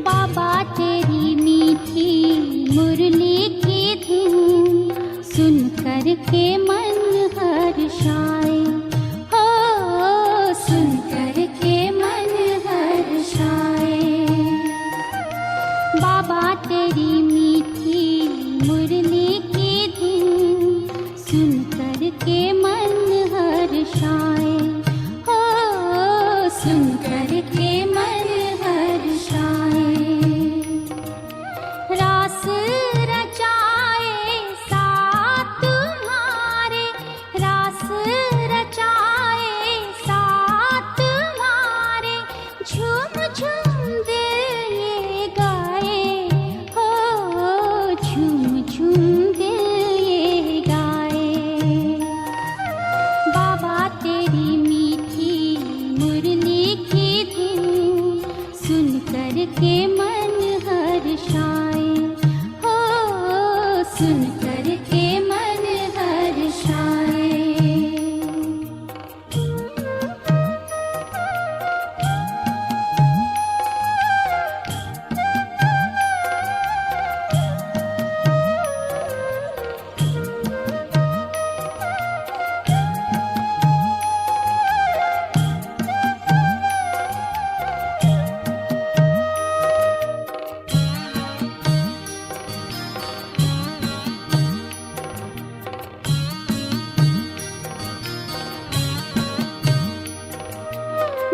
बाबा तेरी मीठी मुरली की धुन सुन कर के मन हर्षाए, हो सुन कर के मन हर्षाए। बाबा तेरी मीठी मुरली की धुन सुन कर के मन हर्षाए, हो सुन कर के मन हर्षाए। रास रचाए साथ तुम्हारे, रास रचाए साथ तुम्हारे, झूम झूम दिल ये गाए, हो झूम झूम दिल ये गाए। बाबा तेरी मीठी मुरली की धुन सुन कर के मन हर्षाए, हो सुन कर के मन हर्षाए।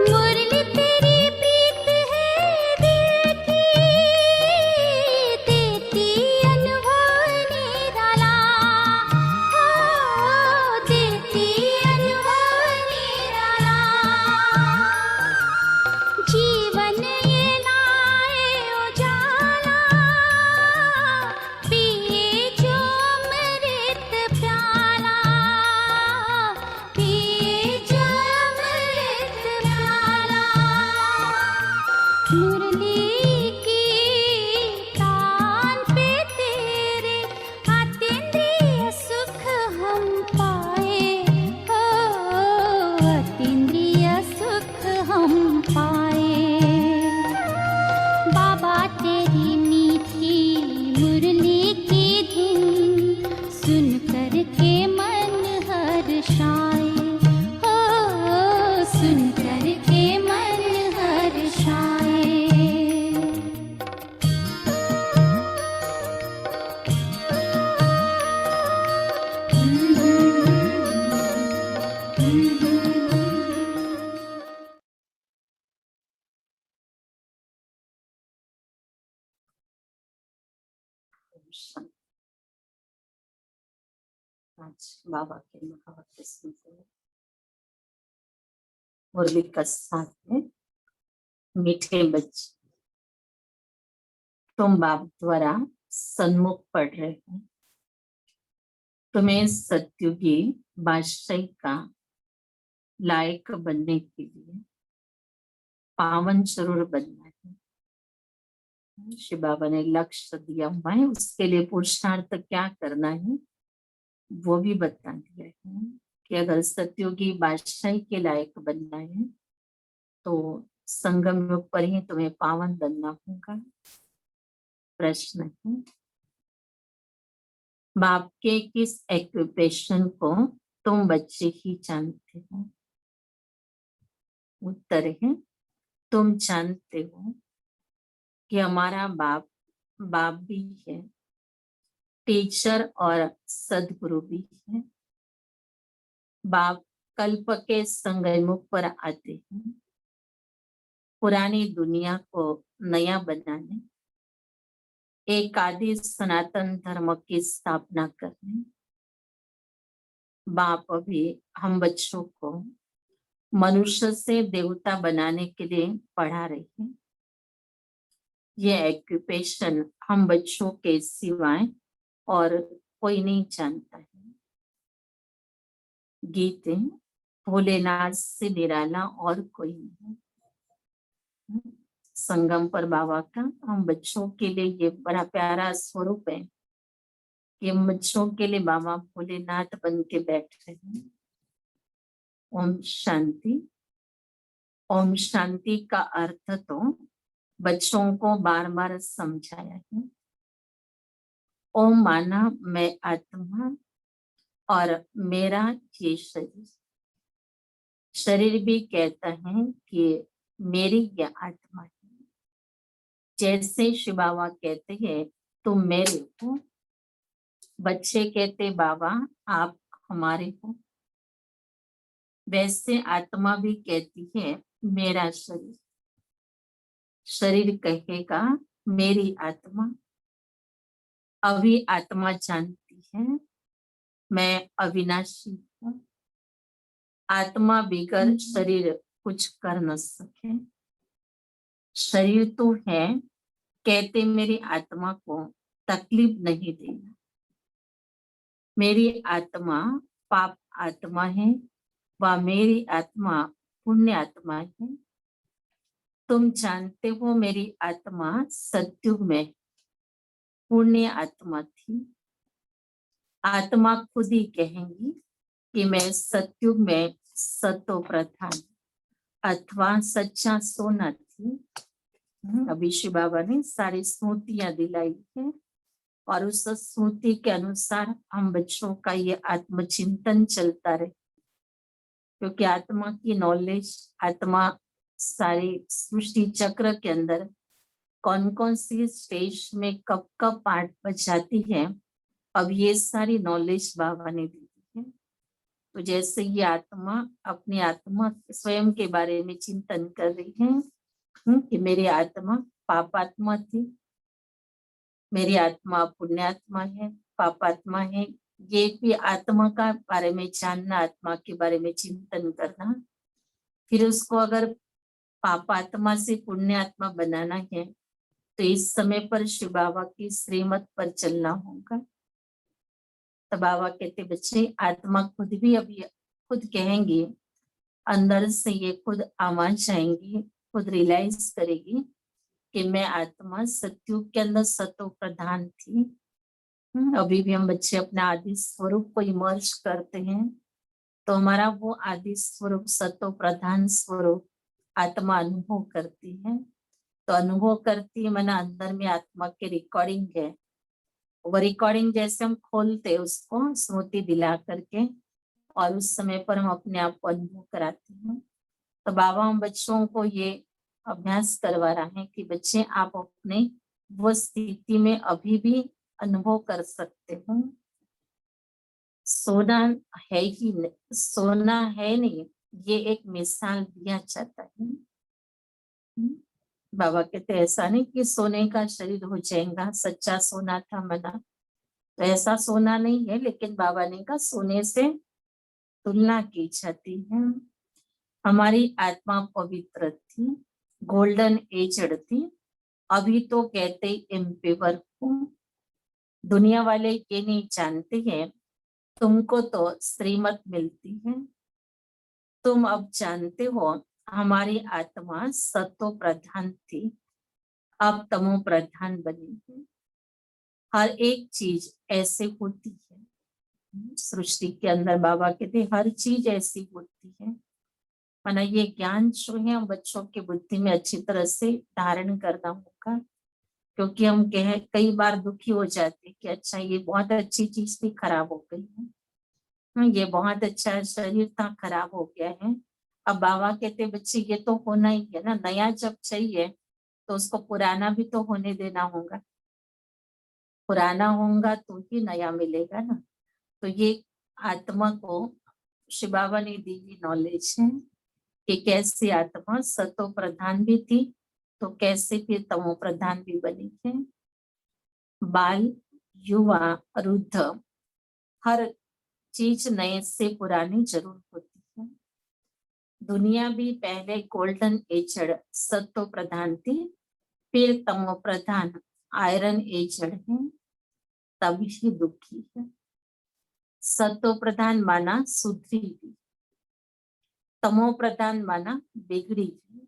मुरली तेरी प्रीत है दिल की, देती अनुभव निराला, हो देती अनुभव निराला। जीवन ये लाए उजाला, पिए जो अमृत प्याला, पिए जो अमृत प्याला। मुरली की तान पे तेरे अतीन्द्रिय सुख हम पाए, हो अतीन्द्रिय सुख हम पाए। बाबा तेरी मीठी मुरली की धुन सुन कर के मन हर्षाए, हो सुन कर के मन हर्षाए। आज बाबा के महावाक्य सुनते हैं। मुरली का साथ में मीठे बच्चे, तुम बाप द्वारा सन्मुख पढ़ रहे हो। तुम्हें सत्युगी बादशाही का लायक बनने के लिए पावन जरूर बनना है। शिव बाबा ने लक्ष्य दिया हुआ है, उसके लिए पुरुषार्थ क्या करना है वो भी बता दिया है कि अगर सत्युगी बादशाही के लायक बनना है तो संगम युग पर ही तुम्हें पावन बनना होगा। प्रश्न है, बाप के किस एक्यूपेशन को तुम बच्चे ही जानते हो? उत्तर है, तुम जानते हो कि हमारा बाप बाप भी है, टीचर और सदगुरु भी है। बाप कल्प के संगमुख पर आते हैं, पुरानी दुनिया को नया बनाने, एक आदि सनातन धर्म की स्थापना करने। बाप भी हम बच्चों को मनुष्य से देवता बनाने के लिए पढ़ा रहे हैं। ये एक्यूपेशन हम बच्चों के सिवाय और कोई नहीं जानता है। गीत है, भोलेनाथ से निराला और कोई नहीं। संगम पर बाबा का हम बच्चों के लिए ये बड़ा प्यारा स्वरूप है कि हम बच्चों के लिए बाबा भोलेनाथ बन के बैठ रहे हैं। ओम शांति। ओम शांति का अर्थ तो बच्चों को बार बार समझाया है। ओम माना मैं आत्मा और मेरा ये शरीर। शरीर भी कहता है कि मेरी यह आत्मा है। जैसे शिव बाबा कहते हैं तुम मेरे हो, बच्चे कहते बाबा आप हमारे हो, वैसे आत्मा भी कहती है मेरा शरीर। शरीर कहेगा मेरी आत्मा। अभी आत्मा जानती है मैं अविनाशी हूँ। आत्मा बिगर शरीर कुछ कर न सके। शरीर तो है, कहते मेरी आत्मा को तकलीफ नहीं देना। मेरी आत्मा पाप आत्मा है व मेरी आत्मा पुण्य आत्मा है। तुम जानते हो मेरी आत्मा सत्युग में पुण्य आत्मा थी। आत्मा खुद ही कहेंगी कि मैं सत्युग में सतो प्रधान अथवा सच्चा सोना थी। अभी शिव बाबा ने सारी स्मृतियां दिलाई है और उस स्मृति के अनुसार हम बच्चों का ये आत्मचिंतन चलता रहे, क्योंकि आत्मा की नॉलेज, आत्मा सारी सृष्टि चक्र के अंदर कौन कौन सी स्टेज में कब कब पार्ट बजाती है, अब ये सारी नॉलेज बाबा ने दी है। तो जैसे ये आत्मा अपनी आत्मा स्वयं के बारे में चिंतन कर रही है कि मेरी आत्मा पापात्मा थी, मेरी आत्मा पुण्यात्मा है, पापात्मा है। ये भी आत्मा का बारे में जानना, आत्मा के बारे में चिंतन करना, फिर उसको अगर पापात्मा से पुण्यात्मा बनाना है तो इस समय पर शिव बाबा की श्रीमत पर चलना होगा। तो बाबा कहते बच्चे आत्मा खुद भी अभी खुद कहेंगी, अंदर से ये खुद आवाज आएंगी, खुद रियलाइज करेगी कि मैं आत्मा सत्युग के अंदर सतो प्रधान थी। अभी भी हम बच्चे अपने आदि स्वरूप को इमर्ज करते हैं तो हमारा वो आदि स्वरूप सतो प्रधान स्वरूप आत्मा अनुभव करती है। तो अनुभव करती है मैंने अंदर में आत्मा की रिकॉर्डिंग है। वो रिकॉर्डिंग जैसे हम खोलते उसको स्मृति दिला करके और उस समय पर हम अपने आप को अनुभव कराते हैं। तो बाबा हम बच्चों को ये अभ्यास करवा रहा है कि बच्चे आप अपने वो स्थिति में अभी भी अनुभव कर सकते हो। सोना है ही नहीं, सोना है नहीं, ये एक मिसाल दिया जाता है। बाबा कहते ऐसा नहीं कि सोने का शरीर हो जाएगा, सच्चा सोना था मना, तो ऐसा सोना नहीं है। लेकिन बाबा ने कहा सोने से तुलना की जाती है। हमारी आत्मा पवित्र थी, गोल्डन एजड थी, अभी तो कहते इम्प्योर हूँ। दुनिया वाले ये नहीं जानते हैं तुमको तो श्रीमत मिलती है। तुम अब जानते हो हमारी आत्मा सतो प्रधान थी, अब तमो प्रधान बनी है। हर एक चीज ऐसे होती है सृष्टि के अंदर। बाबा कहते हर चीज ऐसी होती है। माना ये ज्ञान जो है हम बच्चों की बुद्धि में अच्छी तरह से धारण करना होगा, क्योंकि हम कई बार दुखी हो जाते कि अच्छा ये बहुत अच्छी चीज थी खराब हो गई है, ये बहुत अच्छा शरीर था खराब हो गया है। अब बाबा कहते बच्चे ये तो होना ही है ना, नया जब चाहिए तो उसको पुराना भी तो होने देना होगा, पुराना होगा तो ही नया मिलेगा ना। तो ये आत्मा को शिव बाबा ने दी हुई नॉलेज है कि कैसे आत्मा सतो प्रधान भी थी तो कैसे फिर तमो प्रधान भी बनी है। बाल, युवा, वृद्ध, हर चीज नए से पुरानी जरूर होती है। दुनिया भी पहले गोल्डन एजड सतो प्रधान थी, फिर तमो प्रधान आयरन एजड है, तभी दुखी है। सतो प्रधान माना सुधरी हुई, तमो प्रधान माना बिगड़ी हुई।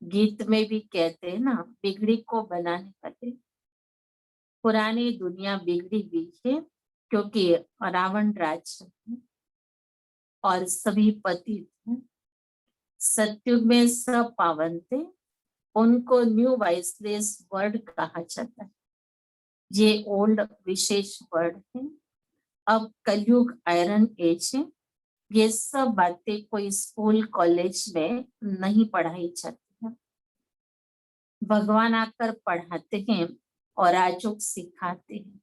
गीत में भी कहते हैं ना बिगड़ी को बनाने वाले। पुरानी दुनिया बिगड़ी हुई है क्योंकि रावण राज है। और सभी पतित थे। सतयुग में सब पावन थे, उनको न्यू वाइसलेस वर्ड कहा जाता है। ये ओल्ड विशेष वर्ड है। अब कलयुग आयरन एज है। ये सब बातें कोई स्कूल कॉलेज में नहीं पढ़ाई जाती है। भगवान आकर पढ़ाते हैं और आजोग सिखाते हैं।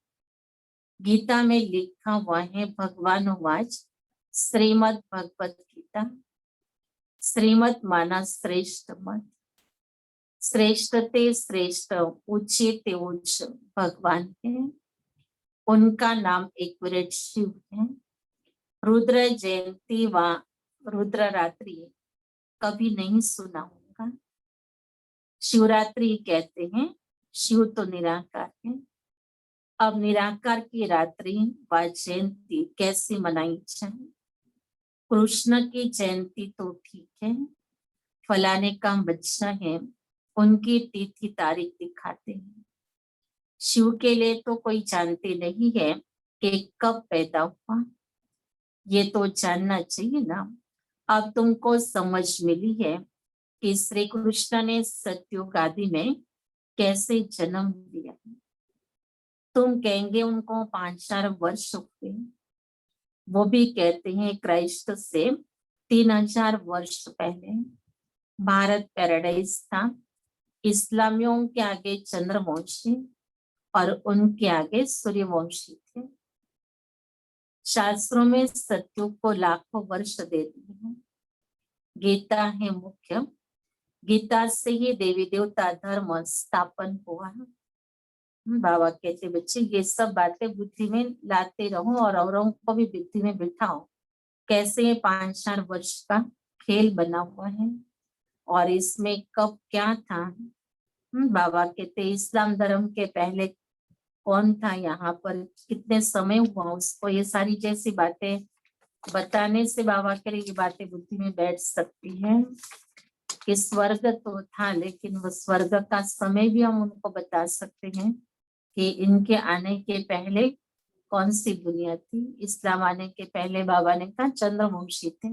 गीता में लिखा हुआ है, भगवान वाच श्रीमद् भगवत गीता। श्रीमत माना श्रेष्ठ मत, श्रेष्ठ ते श्रेष्ठ, ऊंचे ते उच्च भगवान है। उनका नाम एक विराट शिव है। रुद्र जयंती व रुद्र रात्रि कभी नहीं सुना होगा। शिवरात्रि कहते हैं, शिव तो निराकार है। अब निराकार की रात्रि व जयंती कैसे मनाई जाए? कृष्ण की जयंती तो ठीक है, फलाने का बच्चा है, उनकी तिथि तारीख दिखाते हैं। शिव के लिए तो कोई जानते नहीं है कि कब पैदा हुआ। ये तो जानना चाहिए ना। अब तुमको समझ मिली है कि श्री कृष्ण ने सतयुग आदि में कैसे जन्म लिया। तुम कहेंगे उनको 5-4 वर्ष हुए। वो भी कहते हैं क्राइस्ट से 3000 वर्ष पहले भारत पैराडाइज था। इस्लामियों के आगे चंद्रवंशी और उनके आगे सूर्यवंशी थे। शास्त्रों में सतयुग को लाखों वर्ष देते हैं। गीता है मुख्य। गीता से ही देवी देवता धर्म स्थापन हुआ। बाबा कहते बच्चे ये सब बातें बुद्धि में लाते रहो और औरों को भी बुद्धि में बिठाओ। कैसे ये 5-4 वर्ष का खेल बना हुआ है और इसमें कब क्या था। बाबा कहते इस्लाम धर्म के पहले कौन था यहाँ पर, कितने समय हुआ उसको, ये सारी जैसी बातें बताने से बाबा कह रहे ये बातें बुद्धि में बैठ सकती है। कि स्वर्ग तो था, लेकिन वो स्वर्ग का समय भी हम उनको बता सकते हैं कि इनके आने के पहले कौन सी दुनिया थी। इस्लाम आने के पहले बाबा ने कहा चंद्रवंशी थे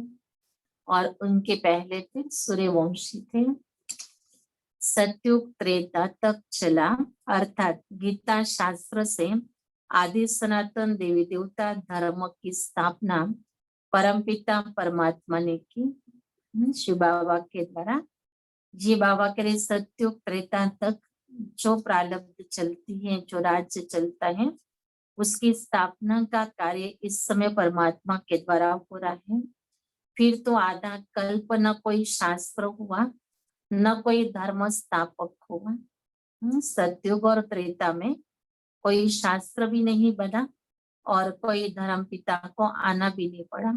और उनके पहले थे सूर्यवंशी थे। सतयुग त्रेता तक चला, अर्थात गीता शास्त्र से आदि सनातन देवी देवता धर्म की स्थापना परमपिता परमात्मा ने की, शिव बाबा के द्वारा। जी बाबा के लिए सतयुग त्रेता तक जो प्रारब्ध चलती है, जो राज्य चलता है, उसकी स्थापना का कार्य इस समय परमात्मा के द्वारा हो रहा है। फिर तो आधा कल्प न कोई शास्त्र हुआ, न कोई धर्म स्थापक हुआ। सतयुग और त्रेता में कोई शास्त्र भी नहीं बना और कोई धर्म पिता को आना भी नहीं पड़ा।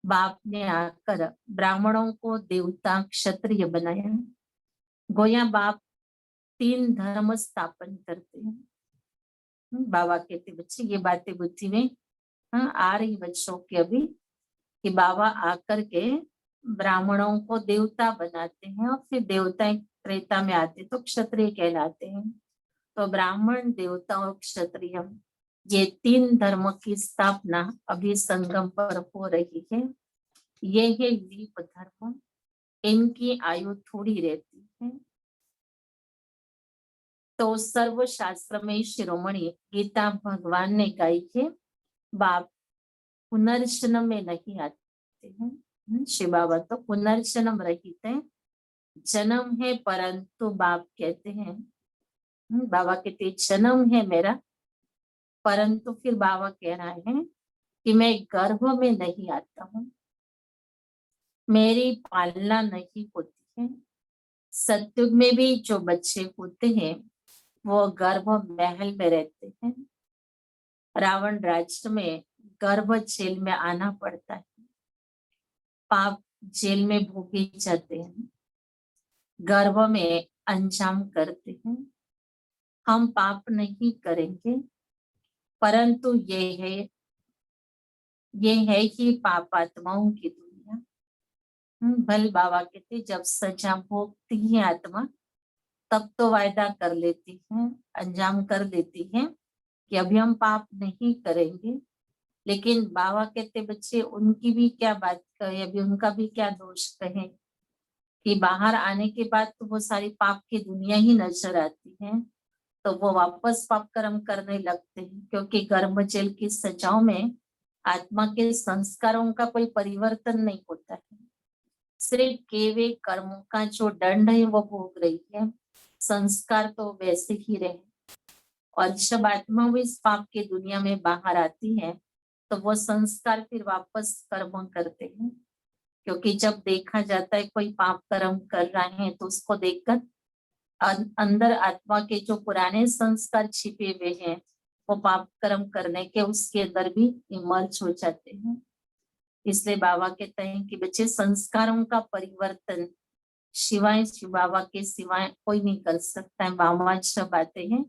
बाप ने आकर ब्राह्मणों को देवता क्षत्रिय बनाया। गोया बाप 3 धर्म स्थापन करते हैं। बाबा कहते बच्चे ये बातें बुद्धि में आ रही बच्चों की अभी, कि बाबा आकर के ब्राह्मणों को देवता बनाते हैं और फिर देवता त्रेता में आते तो क्षत्रिय कहलाते हैं। तो ब्राह्मण, देवता और क्षत्रिय, ये 3 धर्म की स्थापना अभी संगम पर हो रही है। ये है लीप धर्म। इनकी आयु थोड़ी रहती है। तो सर्वशास्त्र में शिरोमणि गीता भगवान ने गाई है, बाप पुनर्जन्म में नहीं आते हैं। शिव बाबा तो पुनर्जन्म रहित है, जन्म है परंतु बाप कहते हैं, बाबा कहते जन्म है मेरा, परंतु फिर बाबा कह रहा है कि मैं गर्भ में नहीं आता हूँ, मेरी पालना नहीं होती है। सतयुग में भी जो बच्चे होते हैं वो गर्भ महल में रहते हैं। रावण राज्य में गर्भ जेल में आना पड़ता है। पाप जेल में भोगे जाते हैं, गर्भ में अंजाम करते हैं। हम पाप नहीं करेंगे, परंतु ये है कि पापात्माओं की दुनिया। भले बाबा कहते जब सजा भोगती है आत्मा, तब तो वायदा कर लेती है, अंजाम कर देती है कि अभी हम पाप नहीं करेंगे, लेकिन बाबा कहते बच्चे उनकी भी क्या बात कहे, अभी उनका भी क्या दोष कहे कि बाहर आने के बाद तो वो सारी पाप की दुनिया ही नजर आती है, तो वो वापस पाप कर्म करने लगते हैं, क्योंकि गर्भ जेल की सजाओं में आत्मा के संस्कारों का कोई परिवर्तन नहीं होता है, सिर्फ केवल कर्मों का जो दंड है वो भोग रही है, संस्कार तो वैसे ही रहे। और जब आत्मा वो इस पाप की दुनिया में बाहर आती है तो वो संस्कार फिर वापस कर्म करते हैं, क्योंकि जब देखा जाता है कोई पाप कर्म कर रहा है तो उसको देखकर अंदर आत्मा के जो पुराने संस्कार छिपे हुए हैं वो पाप कर्म करने के उसके अंदर भी इमर्ज हो जाते हैं। इसलिए बाबा कहते हैं कि बच्चे संस्कारों का परिवर्तन शिवाय शिव बाबा के सिवाय कोई नहीं कर सकता है। बाबा जब आते हैं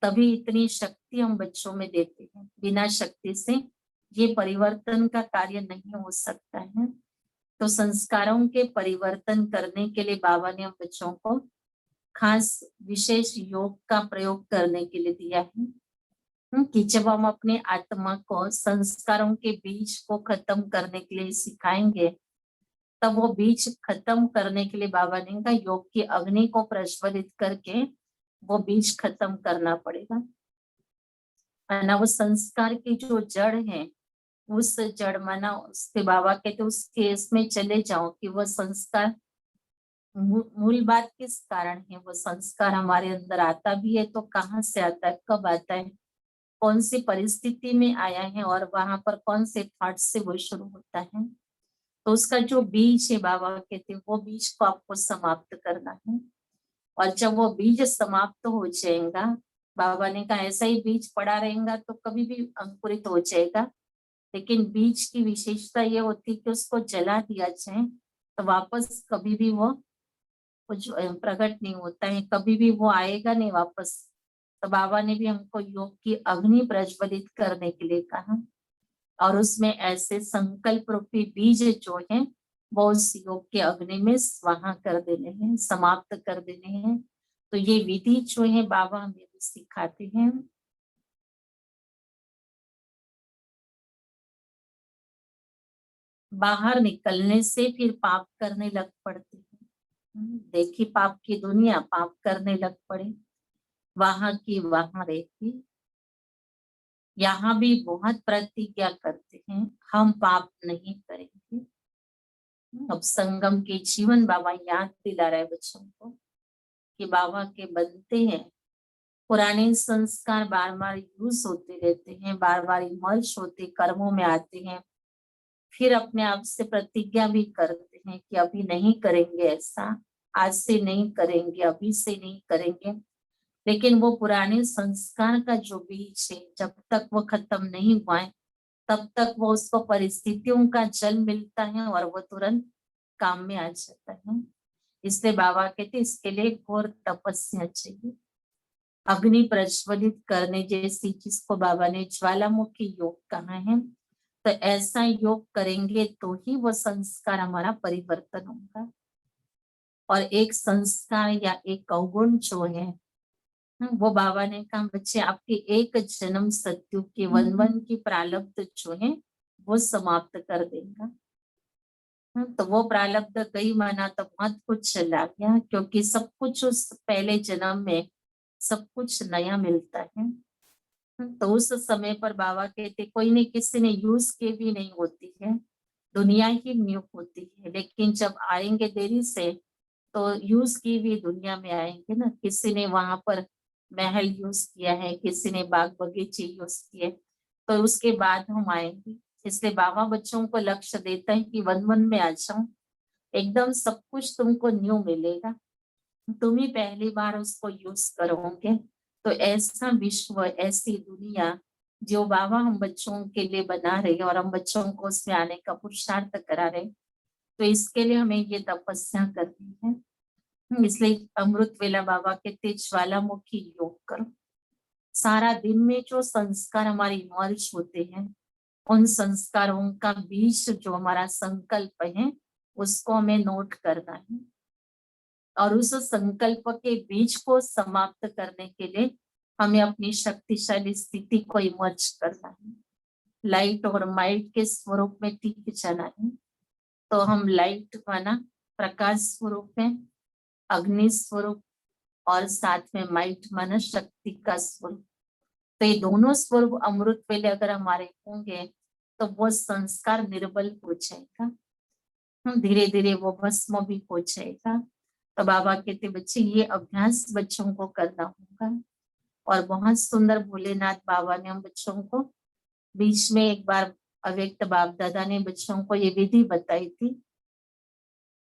तभी इतनी शक्ति हम बच्चों में देते हैं, बिना शक्ति से ये परिवर्तन का कार्य नहीं हो सकता है। तो संस्कारों के परिवर्तन करने के लिए बाबा ने हम बच्चों को खास विशेष योग का प्रयोग करने के लिए दिया है, कि जब हम अपने आत्मा को संस्कारों के बीज को खत्म करने के लिए सिखाएंगे, तब वो बीज खत्म करने के लिए बाबा ने कहा योग की अग्नि को प्रज्वलित करके वो बीज खत्म करना पड़ेगा। ना वो संस्कार की जो जड़ है उस जड़ माना उसके बाबा कहते उसके इसमें चले जाओ कि वो संस्कार मूल बात किस कारण है, वो संस्कार हमारे अंदर आता भी है तो कहाँ से आता है, कब आता है, कौन सी परिस्थिति में आया है और वहां पर कौन से थॉट से वो शुरू होता है। तो उसका जो बीज है बाबा कहते हैं वो बीज को आपको समाप्त करना है। और जब वो बीज समाप्त हो जाएगा, बाबा ने कहा ऐसा ही बीज पड़ा रहेगा तो कभी भी अंकुरित हो जाएगा, लेकिन बीज की विशेषता ये होती है कि उसको जला दिया जाए तो वापस कभी भी वो कुछ प्रकट नहीं होता है, कभी भी वो आएगा नहीं वापस। तो बाबा ने भी हमको योग की अग्नि प्रज्वलित करने के लिए कहा और उसमें ऐसे संकल्प रूपी बीज जो है वो उस योग के अग्नि में स्वाहा कर देने हैं, समाप्त कर देने हैं। तो ये विधि जो है बाबा हमें भी सिखाते हैं। बाहर निकलने से फिर पाप करने लग पड़ते हैं। देखी पाप की दुनिया, पाप करने लग पड़े, वहां की वहां रहती, यहाँ भी बहुत प्रतिज्ञा करते हैं हम पाप नहीं करेंगे। अब संगम के जीवन बाबा याद दिला रहे बच्चों को कि बाबा के बनते हैं, पुराने संस्कार बार बार यूज होते रहते हैं, बार बार इमर्ज होते कर्मों में आते हैं, फिर अपने आप से प्रतिज्ञा भी करते हैं कि अभी नहीं करेंगे ऐसा, आज से नहीं करेंगे, अभी से नहीं करेंगे। लेकिन वो पुराने संस्कार का जो बीज है जब तक वो खत्म नहीं हुआ है तब तक वो उसको परिस्थितियों का जल मिलता है और वो तुरंत काम में आ जाता है। इसलिए बाबा कहते इसके लिए घोर तपस्या चाहिए, अग्नि प्रज्वलित करने जैसी जिसको बाबा ने ज्वालामुखी योग कहा है। तो ऐसा योग करेंगे तो ही वो संस्कार हमारा परिवर्तन होगा। और एक संस्कार या एक अवगुण जो है वो बाबा ने कहा बच्चे आपके एक जन्म सत्यु के वन वन की प्रारब्ध जो है वो समाप्त कर देगा। तो वो प्रारब्ध कई माना तो बहुत कुछ चला गया, क्योंकि सब कुछ उस पहले जन्म में सब कुछ नया मिलता है। तो उस समय पर बाबा कहते कोई नहीं, किसी ने यूज की भी नहीं होती है, दुनिया ही न्यू होती है, लेकिन जब आएंगे देरी से तो यूज की भी दुनिया में आएंगे ना। किसी ने वहां पर महल यूज किया है, किसी ने बाग बगीचे यूज किए, तो उसके बाद हम आएंगे। इसलिए बाबा बच्चों को लक्ष्य देता है कि वन वन में आ जाओ, एकदम सब कुछ तुमको न्यू मिलेगा, तुम ही पहली बार उसको यूज करोगे। तो ऐसा विश्व, ऐसी दुनिया जो बाबा हम बच्चों के लिए बना रहे और हम बच्चों को उसमें आने का पुरुषार्थ करा रहे, तो इसके लिए हमें ये तपस्या करनी है। इसलिए अमृत वेला बाबा कहते ज्वालामुखी योग करो, सारा दिन में जो संस्कार हमारे इमर्ज होते हैं उन संस्कारों का बीज जो हमारा संकल्प है उसको हमें नोट करना है और उस संकल्प के बीज को समाप्त करने के लिए हमें अपनी शक्तिशाली स्थिति को इमर्ज करना है। लाइट और माइट के स्वरूप में ठीक चलाएं। तो हम लाइट माना प्रकाश स्वरूप है, अग्नि स्वरूप, और साथ में माइट माना शक्ति का स्वरूप। तो ये दोनों स्वरूप अमृत वेले अगर हमारे होंगे तो वो संस्कार निर्बल हो जाएगा, धीरे धीरे वो भस्म भी हो जाएगा। तो बाबा कहते बच्चे ये अभ्यास बच्चों को करना होगा। और बहुत सुंदर भोलेनाथ बाबा ने हम बच्चों को बीच में एक बार अव्यक्त बाप दादा ने बच्चों को ये विधि बताई थी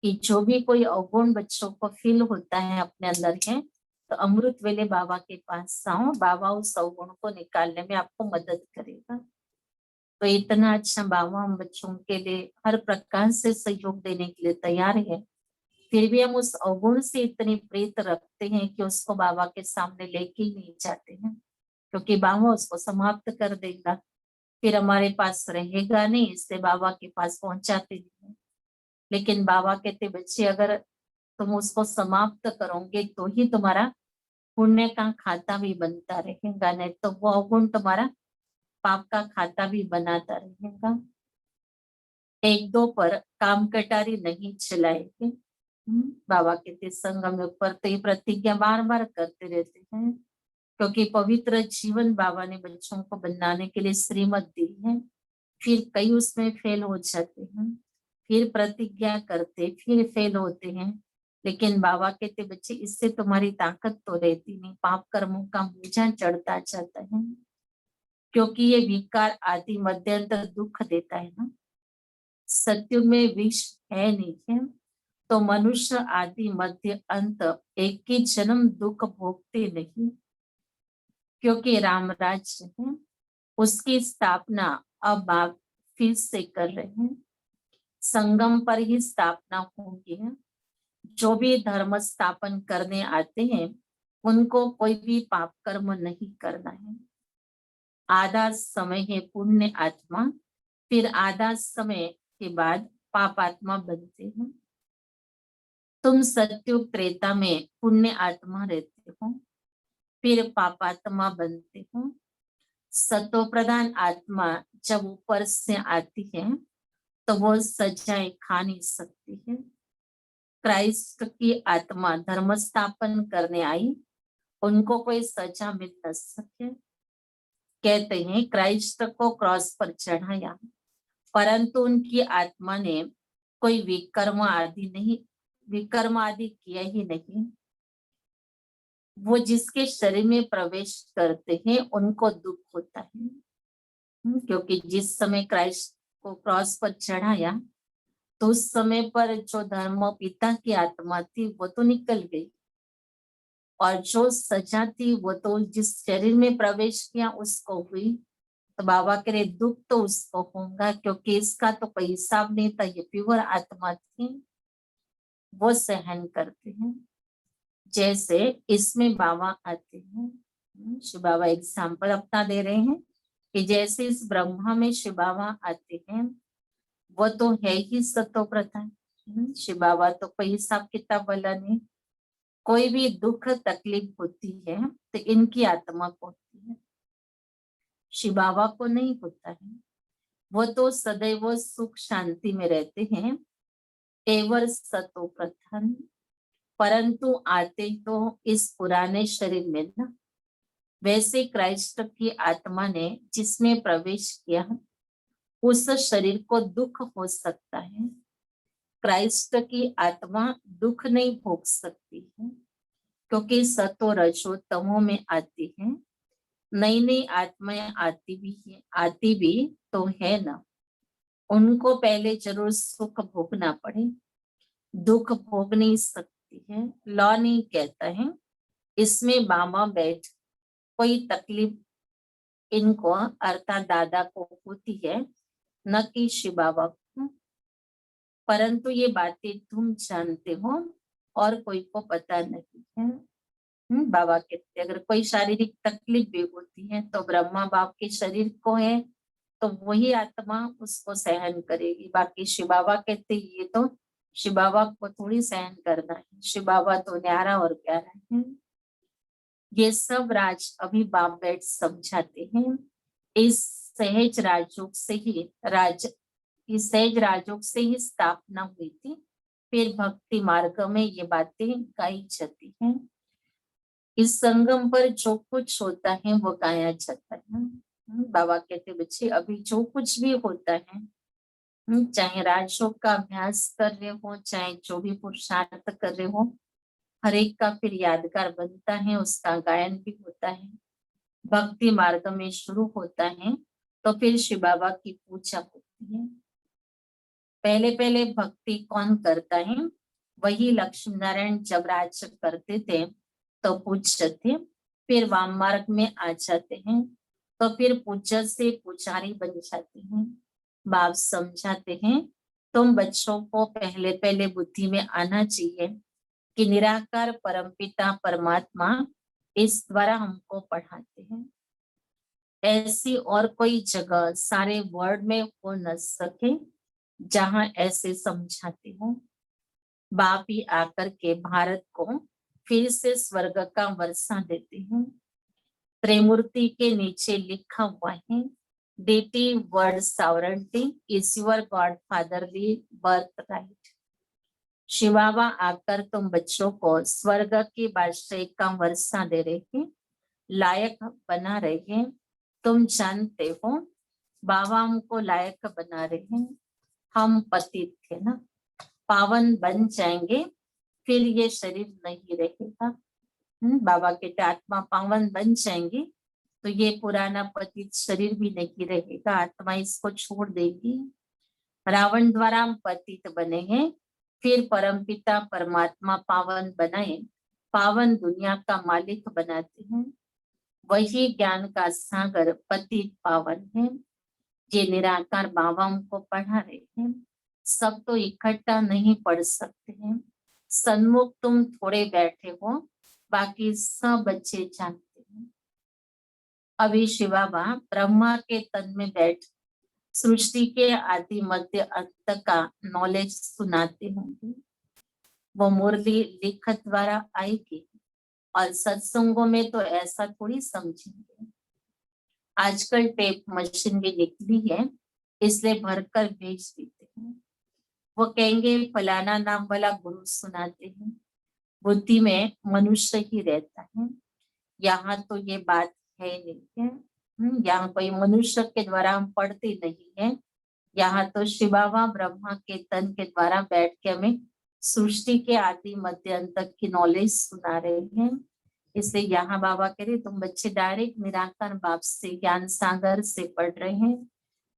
कि जो भी कोई अवगुण बच्चों को फील होता है अपने अंदर है, तो अमृत वेले बाबा के पास आओ, बाबा उस अवगुण को निकालने में आपको मदद करेगा। तो इतना अच्छा बाबा हम बच्चों के लिए हर प्रकार से सहयोग देने के लिए तैयार है। फिर भी हम उस अवगुण से इतनी प्रीत रखते हैं कि उसको बाबा के सामने लेके ही नहीं जाते हैं, क्योंकि बाबा उसको समाप्त कर देगा, फिर हमारे पास रहेगा नहीं, इससे बाबा के पास पहुंचाते नहीं। लेकिन बाबा कहते बच्चे अगर तुम उसको समाप्त करोगे तो ही तुम्हारा पुण्य का खाता भी बनता रहेगा, नहीं तो वो अवगुण तुम्हारा पाप का खाता भी बनाता रहेगा। एक दो पर काम कटारी नहीं चलाएंगे। बाबा कहते संगम पर तो ये प्रतिज्ञा बार बार करते रहते हैं, क्योंकि पवित्र जीवन बाबा ने बच्चों को बनाने के लिए श्रीमत दी है। फिर कई उसमें फेल हो जाते हैं, फिर प्रतिज्ञा करते, फिर फेल होते हैं। लेकिन बाबा कहते बच्चे इससे तुम्हारी ताकत तो रहती नहीं, पाप कर्मों का बोझा चढ़ता जाता है, क्योंकि ये विकार आदि मध्यंतर दुख देता है ना। सत्युग में विष है नहीं है, तो मनुष्य आदि मध्य अंत एक ही जन्म दुख भोगते नहीं, क्योंकि राम राज्य है उसकी स्थापना अब आप फिर से कर रहे हैं। संगम पर ही स्थापना होगी है। जो भी धर्म स्थापन करने आते हैं उनको कोई भी पाप कर्म नहीं करना है। आधा समय है पुण्य आत्मा, फिर आधा समय के बाद पाप आत्मा बनते हैं। तुम सत्युग त्रेता में पुण्य आत्मा रहते हो, फिर पापात्मा बनते हो। सतो प्रधान आत्मा जब ऊपर से आती है तो वो सजाएं खा नहीं सकती है। क्राइस्ट की आत्मा धर्म स्थापन करने आई, उनको कोई सजा मिल न सके। कहते हैं क्राइस्ट को क्रॉस पर चढ़ाया, परंतु उनकी आत्मा ने कोई विकर्म आदि किया ही नहीं। वो जिसके शरीर में प्रवेश करते हैं उनको दुख होता है, क्योंकि जिस समय क्राइस्ट को क्रॉस पर चढ़ाया तो उस समय पर जो धर्म पिता की आत्मा थी वो तो निकल गई, और जो सजा थी वो तो जिस शरीर में प्रवेश किया उसको हुई। तो बाबा कह रहे दुख तो उसको होगा, क्योंकि इसका तो कोई हिसाब नहीं था, ये प्योर आत्मा थी, वो सहन करते हैं। जैसे इसमें बाबा आते हैं, शिव बाबा एग्जाम्पल अपना दे रहे हैं कि जैसे इस ब्रह्मा में शिव बाबा आते हैं, वो तो है ही सतो प्रधान। शिव बाबा तो कोई हिसाब किताब वाला नहीं। कोई भी दुख तकलीफ होती है तो इनकी आत्मा को होती है, शिव बाबा को नहीं होता है। वो तो सदैव सुख शांति में रहते हैं, एवर सतो प्रधान। परंतु आते तो इस पुराने शरीर में ना, वैसे क्राइस्ट की आत्मा ने जिसमें प्रवेश किया उस शरीर को दुख हो सकता है। क्राइस्ट की आत्मा दुख नहीं भोग सकती है, क्योंकि सतो रजो तमो में आती है। नई नई आत्माएं आती भी तो है ना, उनको पहले जरूर सुख भोगना पड़े, दुख भोग नहीं सकती है। लॉ नहीं कहता है इसमें बाबा बैठ कोई तकलीफ इनको अर्थात दादा को होती है, न कि शिव बाबा को। परंतु ये बातें तुम जानते हो और कोई को पता नहीं है। बाबा कहते अगर कोई शारीरिक तकलीफ भी होती है तो ब्रह्मा बाप के शरीर को है तो वही आत्मा उसको सहन करेगी। बाकी शिव बाबा कहते ये तो शिव बाबा को थोड़ी सहन करना है, शिव बाबा तो न्यारा और प्यारा है। ये सब राज अभी बाप बैठ समझाते हैं। इस सहज राजयोग से ही सहज राजयोग से ही स्थापना हुई थी। फिर भक्ति मार्ग में ये बातें गाई जाती हैं। इस संगम पर जो कुछ होता है वो गाया जाता है। बाबा कहते बच्चे अभी जो कुछ भी होता है, चाहे राजयोग का अभ्यास कर रहे हो, चाहे जो भी पुरुषार्थ कर रहे हो, हर एक का फिर यादगार बनता है, उसका गायन भी होता है। भक्ति मार्ग में शुरू होता है तो फिर शिव बाबा की पूजा होती है। पहले पहले भक्ति कौन करता है? वही लक्ष्मी नारायण जब राज करते थे तो पूज्य थे। फिर वाम मार्ग में आ जाते हैं तो फिर पूज्य से पुजारी बन जाते हैं। बाप समझाते हैं तुम बच्चों को पहले पहले बुद्धि में आना चाहिए कि निराकार परमपिता परमात्मा इस द्वारा हमको पढ़ाते हैं। ऐसी और कोई जगह सारे वर्ल्ड में हो न सके जहां ऐसे समझाते हो। बाप ही आकर के भारत को फिर से स्वर्ग का वर्षा देते हैं। त्रिमूर्ति के नीचे लिखा हुआ है, deity world sovereignty is your God fatherly birthright. Shiv Baba आकर तुम बच्चों को स्वर्ग की बादशाही का वर्षा दे रहे हैं, लायक बना रहे हैं। तुम जानते हो बाबा हमको लायक बना रहे हैं। हम पतित थे ना, पावन बन जाएंगे फिर ये शरीर नहीं रहेगा। बाबा के आत्मा पावन बन जाएंगी तो ये पुराना पतित शरीर भी नहीं रहेगा, आत्मा इसको छोड़ देगी। रावण द्वारा हम पतित बने हैं, फिर परमपिता परमात्मा पावन बनाए, पावन दुनिया का मालिक बनाते हैं। वही ज्ञान का सागर पतित पावन है। ये निराकार बाबा हमको पढ़ा रहे हैं। सब तो इकट्ठा नहीं पढ़ सकते हैं। सन्मुख तुम थोड़े बैठे हो, बाकी सब बच्चे जानते हैं। अभी शिव बाबा ब्रह्मा के तन में बैठ सृष्टि के आदि मध्य अंत का नॉलेज सुनाते होंगे। वो मुरली लिखत द्वारा आएगी और सत्संगों में तो ऐसा थोड़ी समझेंगे। आजकल टेप मशीन भी निकली है, इसलिए भरकर भेज देते हैं। वो कहेंगे फलाना नाम वाला गुरु सुनाते हैं। बुद्धि में मनुष्य ही रहता है, यहाँ तो ये बात है नहीं है। यहाँ कोई मनुष्य के द्वारा हम पढ़ते नहीं है। यहाँ तो शिव बाबा ब्रह्मा के तन के द्वारा बैठ के हमें सृष्टि के आदि मध्य अंत तक की नॉलेज सुना रहे हैं। इसलिए यहाँ बाबा कह रहे तुम बच्चे डायरेक्ट निराकार बाप से ज्ञान सागर से पढ़ रहे हैं।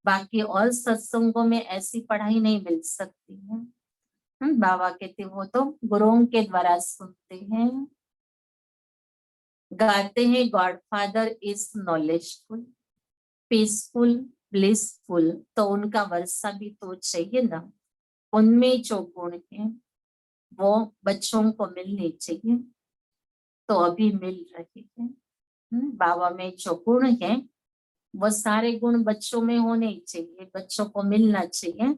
बाकी और सत्संगों में ऐसी पढ़ाई नहीं मिल सकती है। बाबा कहते वो तो गुरुओं के द्वारा सुनते हैं, गाते हैं। God father is knowledgeful, peaceful, blissful, तो उनका वर्षा भी तो चाहिए ना। उनमें जो गुण है वो बच्चों को मिलने चाहिए, तो अभी मिल रहे हैं। बाबा में जो गुण है वो सारे गुण बच्चों में होने चाहिए, बच्चों को मिलना चाहिए।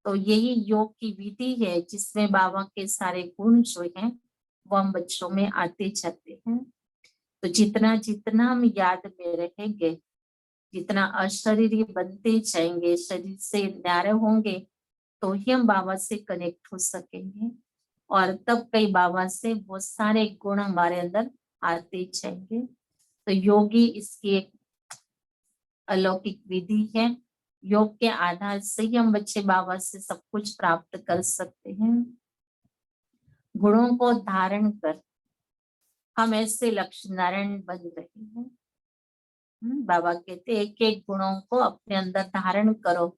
तो यही योग की विधि है जिसमें बाबा के सारे गुण जो हैं वो हम बच्चों में आते जाते हैं। तो जितना जितना हम याद में रहेंगे, जितना अशरीरी बनते जाएंगे, शरीर से न्यारे होंगे, तो ही हम बाबा से कनेक्ट हो सकेंगे। और तब कई बाबा से वो सारे गुण हमारे अंदर आते जाएंगे। तो योगी इसकी एक अलौकिक विधि है। योग के आधार से ही हम बच्चे बाबा से सब कुछ प्राप्त कर सकते हैं। गुणों को धारण कर हम ऐसे लक्ष्मी नारायण बन रहे हैं। बाबा कहते एक एक गुणों को अपने अंदर धारण करो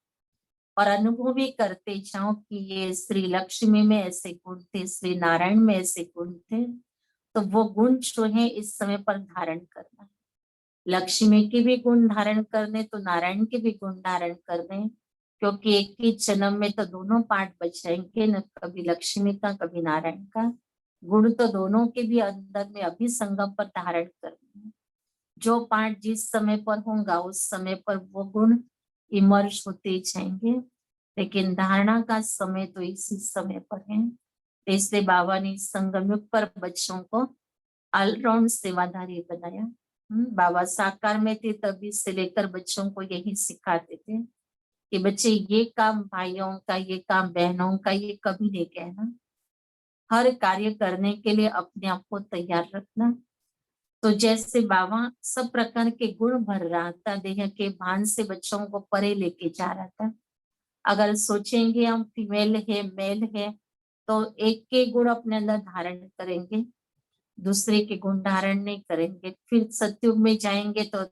और अनुभव भी करते जाओ कि ये श्री लक्ष्मी में ऐसे गुण थे, श्री नारायण में ऐसे गुण थे। तो वो गुण जो है इस समय पर धारण करना है। लक्ष्मी के भी गुण धारण करने तो नारायण के भी गुण धारण करने, क्योंकि एक ही जन्म में तो दोनों पार्ट बचाएंगे न, कभी लक्ष्मी का कभी नारायण का। गुण तो दोनों के भी अंदर में अभी संगम पर धारण करने हैं। जो पार्ट जिस समय पर होगा उस समय पर वो गुण इमर्ज होते जाएंगे, लेकिन धारणा का समय तो इसी समय पर है। इसलिए बाबा ने संगम युग पर बच्चों को ऑलराउंड सेवाधारी बनाया। बाबा साकार में थे तभी से लेकर बच्चों को यही सिखाते थे कि बच्चे ये काम भाइयों का, ये काम बहनों का, ये कभी नहीं कहना। हर कार्य करने के लिए अपने आप को तैयार रखना। तो जैसे बाबा सब प्रकार के गुण भर रहा था, देह के भान से बच्चों को परे लेके जा रहा था। अगर सोचेंगे हम फीमेल है मेल है तो एक के गुण अपने अंदर धारण करेंगे, दूसरे के गुण धारण नहीं करेंगे, फिर सतयुग में जाएंगे तो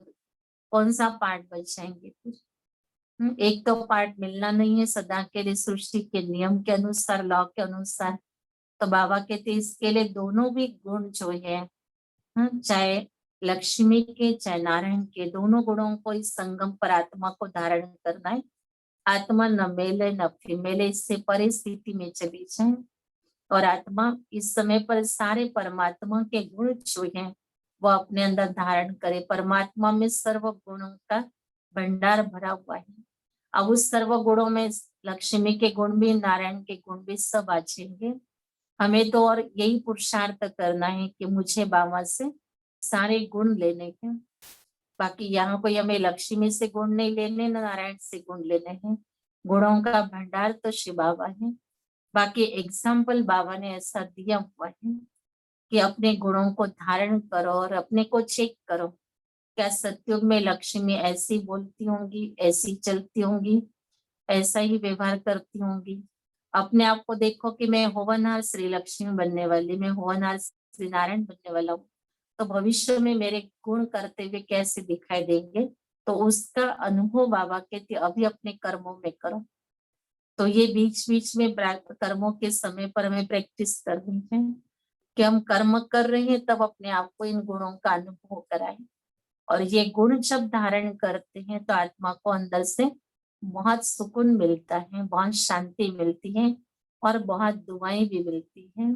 कौन सा पार्ट बच जाएंगे फिर। एक तो पार्ट मिलना नहीं है सदा के लिए सृष्टि के नियम के अनुसार, लॉ के अनुसार। तो बाबा कहते इसके लिए दोनों भी गुण जो है, चाहे लक्ष्मी के चाहे नारायण के, दोनों गुणों को इस संगम पर आत्मा को धारण करना है। आत्मा न मेल है न फीमेल है, इससे परे स्थिति में चली जाए और आत्मा इस समय पर सारे परमात्मा के गुण जो है वो अपने अंदर धारण करे। परमात्मा में सर्व गुणों का भंडार भरा हुआ है। अब उस सर्व गुणों में लक्ष्मी के गुण भी, नारायण के गुण भी सब आ जाएंगे। हमें तो और यही पुरुषार्थ करना है कि मुझे बाबा से सारे गुण लेने हैं। बाकी यहाँ कोई हमें लक्ष्मी से गुण नहीं लेने, न नारायण से गुण लेने हैं। गुणों का भंडार तो शिव बाबा है। बाकी एग्जाम्पल बाबा ने ऐसा दिया हुआ है कि अपने गुणों को धारण करो और अपने को चेक करो, क्या सतयुग में लक्ष्मी ऐसी बोलती होंगी, ऐसी चलती होंगी, ऐसा ही व्यवहार करती होंगी। अपने आप को देखो कि मैं होवनहार श्री लक्ष्मी बनने वाली, मैं होवनहार श्री नारायण बनने वाला हूँ, तो भविष्य में मेरे गुण करते हुए कैसे दिखाई देंगे। तो उसका अनुभव बाबा कहते अभी अपने कर्मों में करो। तो ये बीच बीच में कर्मों के समय पर हमें प्रैक्टिस करनी है कि हम कर्म कर रहे हैं तब अपने आप को इन गुणों का अनुभव कराएं। और ये गुण जब धारण करते हैं तो आत्मा को अंदर से बहुत सुकून मिलता है, बहुत शांति मिलती है और बहुत दुआएं भी मिलती हैं,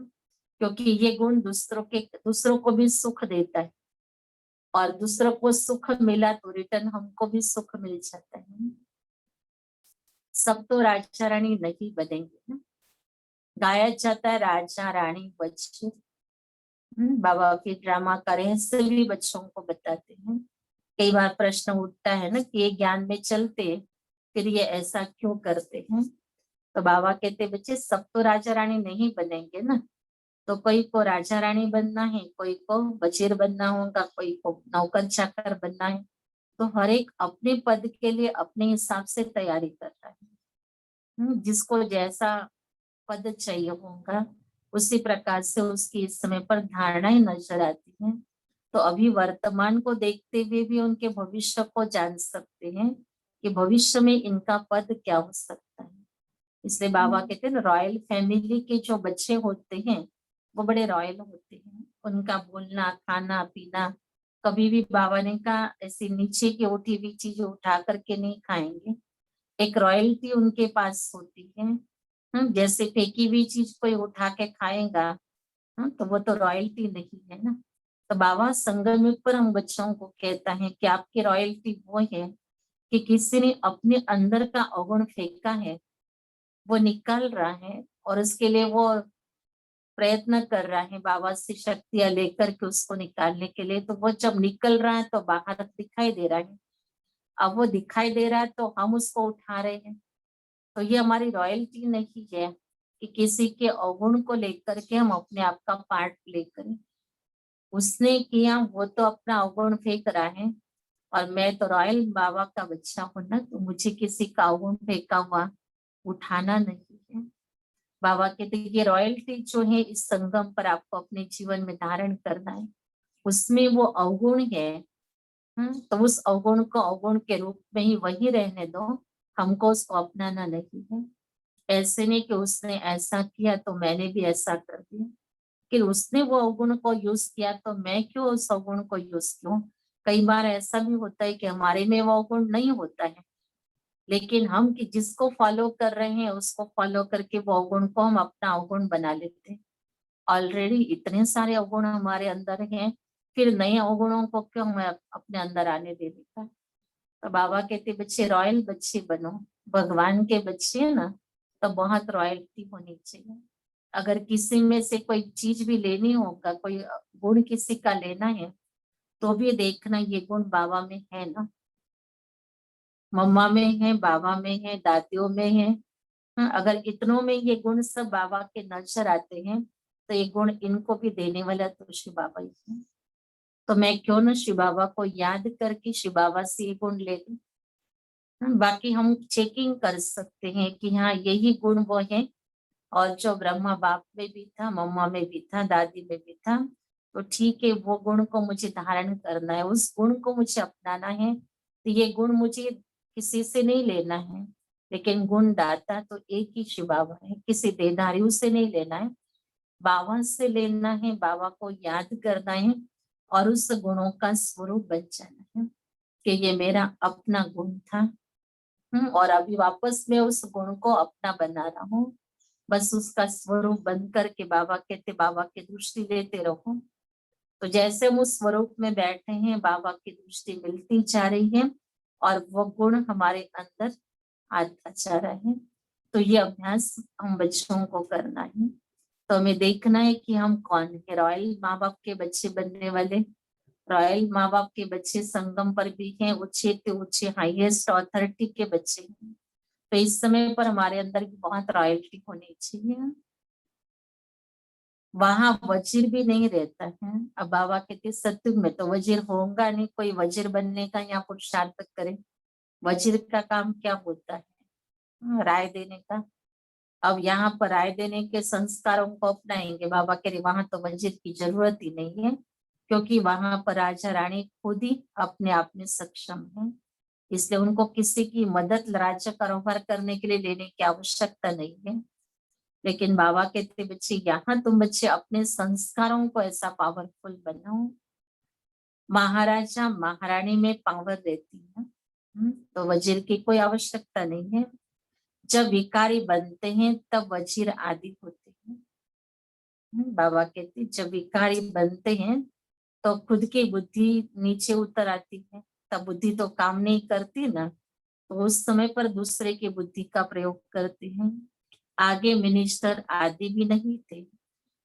क्योंकि ये गुण दूसरों को भी सुख देता है और दूसरों को सुख मिला तो रिटर्न हमको भी सुख मिल जाता है। सब तो राजा रानी नहीं बनेंगे ना। गाया जाता है राजा रानी बच्चे। बाबा के ड्रामा का रहस्य भी बच्चों को बताते हैं। कई बार प्रश्न उठता है ना कि ये ज्ञान में चलते फिर ये ऐसा क्यों करते हैं। तो बाबा कहते बच्चे सब तो राजा रानी नहीं बनेंगे ना। तो कोई को राजा रानी बनना है, कोई को वजीर बनना होगा, कोई को नौकर चाकर बनना है। तो हर एक अपने पद के लिए अपने हिसाब से तैयारी कर रहा है। जिसको जैसा पद चाहिए होगा उसी प्रकार से उसकी इस समय पर धारणाएं नजर आती हैं। तो अभी वर्तमान को देखते हुए भी उनके भविष्य को जान सकते हैं कि भविष्य में इनका पद क्या हो सकता है। इसलिए बाबा कहते हैं रॉयल फैमिली के जो बच्चे होते हैं वो बड़े रॉयल होते हैं। उनका बोलना, खाना पीना, कभी भी बाबा ने कहा ऐसी नीचे की उठी हुई चीज उठा करके नहीं खाएंगे। एक रॉयल्टी उनके पास होती है। जैसे फेंकी हुई चीज कोई उठा के खाएगा, तो वो तो रॉयल्टी नहीं है ना। तो बाबा संगम युग पर हम बच्चों को कहता है कि आपकी रॉयल्टी वो है कि किसी ने अपने अंदर का अवगुण फेंका है, वो निकाल रहा है और उसके लिए वो प्रयत्न कर रहा है बाबा से शक्तियां लेकर के उसको निकालने के लिए। तो वो जब निकल रहा है तो बाहर दिखाई दे रहा है। अब वो दिखाई दे रहा है तो हम उसको उठा रहे हैं। तो ये हमारी रॉयल्टी नहीं है कि किसी के अवगुण को लेकर के हम अपने आप का पार्ट प्ले करें। उसने किया वो तो अपना अवगुण फेंक रहा है और मैं तो रॉयल बाबा का बच्चा हूं ना, तो मुझे किसी का अवगुण फेंका हुआ उठाना नहीं है। बाबा कहते ये रॉयल्टी जो है इस संगम पर आपको अपने जीवन में धारण करना है। उसमें वो अवगुण है, तो उस अवगुण को अवगुण के रूप में ही वही रहने दो, हमको उसको अपनाना नहीं है। ऐसे नहीं कि उसने ऐसा किया तो मैंने भी ऐसा कर दिया, कि उसने वो अवगुण को यूज किया तो मैं क्यों उस अवगुण को यूज करूं। कई बार ऐसा भी होता है कि हमारे में वो अवगुण नहीं होता है, लेकिन हम कि जिसको फॉलो कर रहे हैं उसको फॉलो करके वो अवगुण को हम अपना अवगुण बना लेते हैं। ऑलरेडी इतने सारे अवगुण हमारे अंदर हैं, फिर नए अवगुणों को क्यों मैं अपने अंदर आने दे देता। तो बाबा कहते बच्चे रॉयल बच्चे बनो, भगवान के बच्चे है ना, तो बहुत रॉयल्टी होनी चाहिए। अगर किसी में से कोई चीज भी लेनी होगा, कोई गुण किसी का लेना है, तो भी देखना ये गुण बाबा में है ना, मम्मा में है, बाबा में है, दादियों में है। हाँ, अगर इतनों में ये गुण सब बाबा के नजर आते हैं तो ये गुण इनको भी देने वाला तो शिव बाबा ही है। तो मैं क्यों ना शिव बाबा को याद करके शिव बाबा से ये गुण ले लूं। बाकी हम चेकिंग कर सकते हैं कि हाँ यही गुण वो है, और जो ब्रह्मा बाप में भी था, मम्मा में भी था, दादी में भी था, तो ठीक है वो गुण को मुझे धारण करना है, उस गुण को मुझे अपनाना है। तो ये गुण मुझे किसी से नहीं लेना है, लेकिन गुण दाता तो एक ही शिव बाबा है, किसी देहधारियों से नहीं लेना है, बाबा से लेना है, बाबा को याद करना है और उस गुणों का स्वरूप बन जाना है कि ये मेरा अपना गुण था। और अभी वापस मैं उस गुण को अपना बना रहा हूँ, बस उसका स्वरूप बन करके बाबा कहते बाबा की दृष्टि देते रहो। तो जैसे हम उस स्वरूप में बैठे हैं बाबा की दृष्टि मिलती जा रही है और वो गुण हमारे अंदर आता जा रहा है। तो ये अभ्यास हम बच्चों को करना है। तो हमें देखना है कि हम कौन है, रॉयल माँ बाप के बच्चे बनने वाले, रॉयल माँ बाप के बच्चे संगम पर भी हैं, ऊंचे से ऊंचे हाईएस्ट अथॉरिटी के बच्चे हैं। तो इस समय पर हमारे अंदर भी बहुत रॉयल्टी होनी चाहिए। वहां वजीर भी नहीं रहता है। अब बाबा कहते सत्युग में तो वजीर होगा नहीं, कोई वजीर बनने का या पुरुषार्थ करे। वजीर का काम क्या होता है? राय देने का। अब यहाँ पर राय देने के संस्कारों को अपनाएंगे, बाबा कह रहे वहां तो वजीर की जरूरत ही नहीं है, क्योंकि वहां पर राजा रानी खुद ही अपने आप में सक्षम है, इसलिए उनको किसी की मदद राज्य कारोबार करने के लिए लेने की आवश्यकता नहीं है। लेकिन बाबा कहते बच्चे यहाँ तुम बच्चे अपने संस्कारों को ऐसा पावरफुल बनाओ। महाराजा महारानी में पावर रहती है, तो वजीर की कोई आवश्यकता नहीं है। जब विकारी बनते हैं तब वजीर आदि होते हैं। बाबा कहते जब विकारी बनते हैं तो खुद की बुद्धि नीचे उतर आती है, तब बुद्धि तो काम नहीं करती ना, तो उस समय पर दूसरे की बुद्धि का प्रयोग करते हैं। आगे मिनिस्टर आदि भी नहीं थे,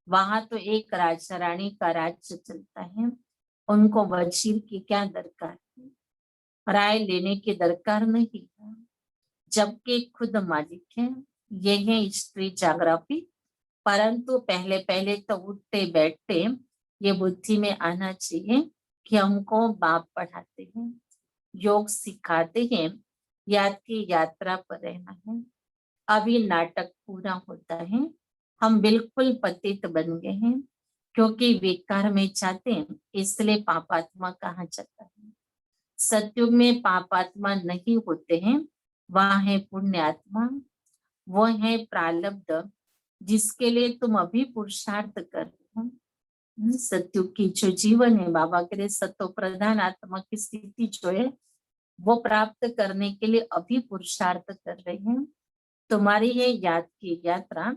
वहां तो एक राजा रानी का राज्य चलता है, उनको वजीर की क्या दरकार है, राय लेने की दरकार नहीं है, जबकि खुद मालिक है। ये है स्त्री जागृति। परंतु पहले पहले तो उठते बैठते ये बुद्धि में आना चाहिए कि हमको बाप पढ़ाते हैं, योग सिखाते हैं, याद की यात्रा पर रहना है। अभी नाटक पूरा होता है, हम बिल्कुल पतित बन गए हैं, क्योंकि विकार में जाते हैं, इसलिए पापात्मा कहा जाता है। सतयुग में पापात्मा नहीं होते हैं, वह है पुण्यात्मा, वो है प्रारब्ध जिसके लिए तुम अभी पुरुषार्थ कर रहे हो। सतयुग की जो जीवन है, बाबा के लिए सत्व प्रधान आत्मा की स्थिति जो है वो प्राप्त करने के लिए अभी पुरुषार्थ कर रहे हैं। तुम्हारी ये याद की यात्रा